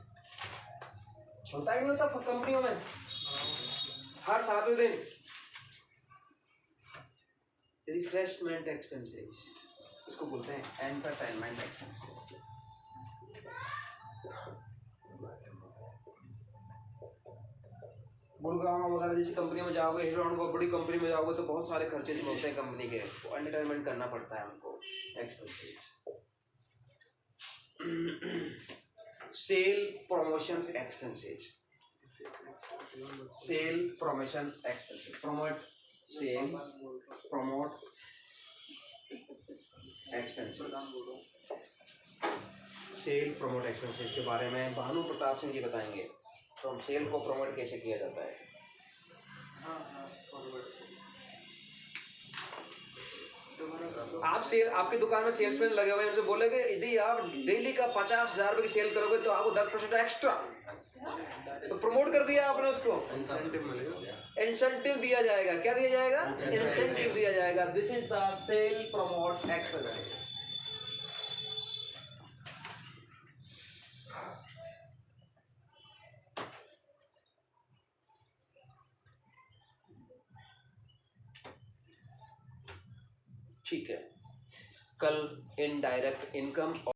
होता ही नहीं होता कंपनियों में हर 7वें दिन। रिफ्रेशमेंट एक्सपेंसेस इसको बोलते हैं एंटरटेनमेंट एक्सपेंसेस। गुड़गांव वगैरह जैसी कंपनी में जाओगे, हीरो बड़ी कंपनी में जाओगे तो बहुत सारे खर्चे जो होते हैं कंपनी के, वो एंटरटेनमेंट करना पड़ता है उनको, expenses. Sale promotion expenses, sale promotion expenses, promote sale promote expenses. Sale promote expenses के बारे में भानु प्रताप सिंह जी बताएंगे, तो सेल को प्रमोट कैसे किया जाता है। आप सेल, आपकी दुकान में सेल्समैन लगे हुए हैं, उनसे बोलेगे यदि आप डेली का 50,000 रुपये की सेल करोगे तो आपको 10% एक्स्ट्रा, तो प्रमोट कर दिया आपने उसको, इंसेंटिव मिलेगा, इंसेंटिव दिया जाएगा। क्या दिया जाएगा? इंसेंटिव दिया जाएगा। This is the sale promote expenses. ठीक है, कल इनडायरेक्ट इनकम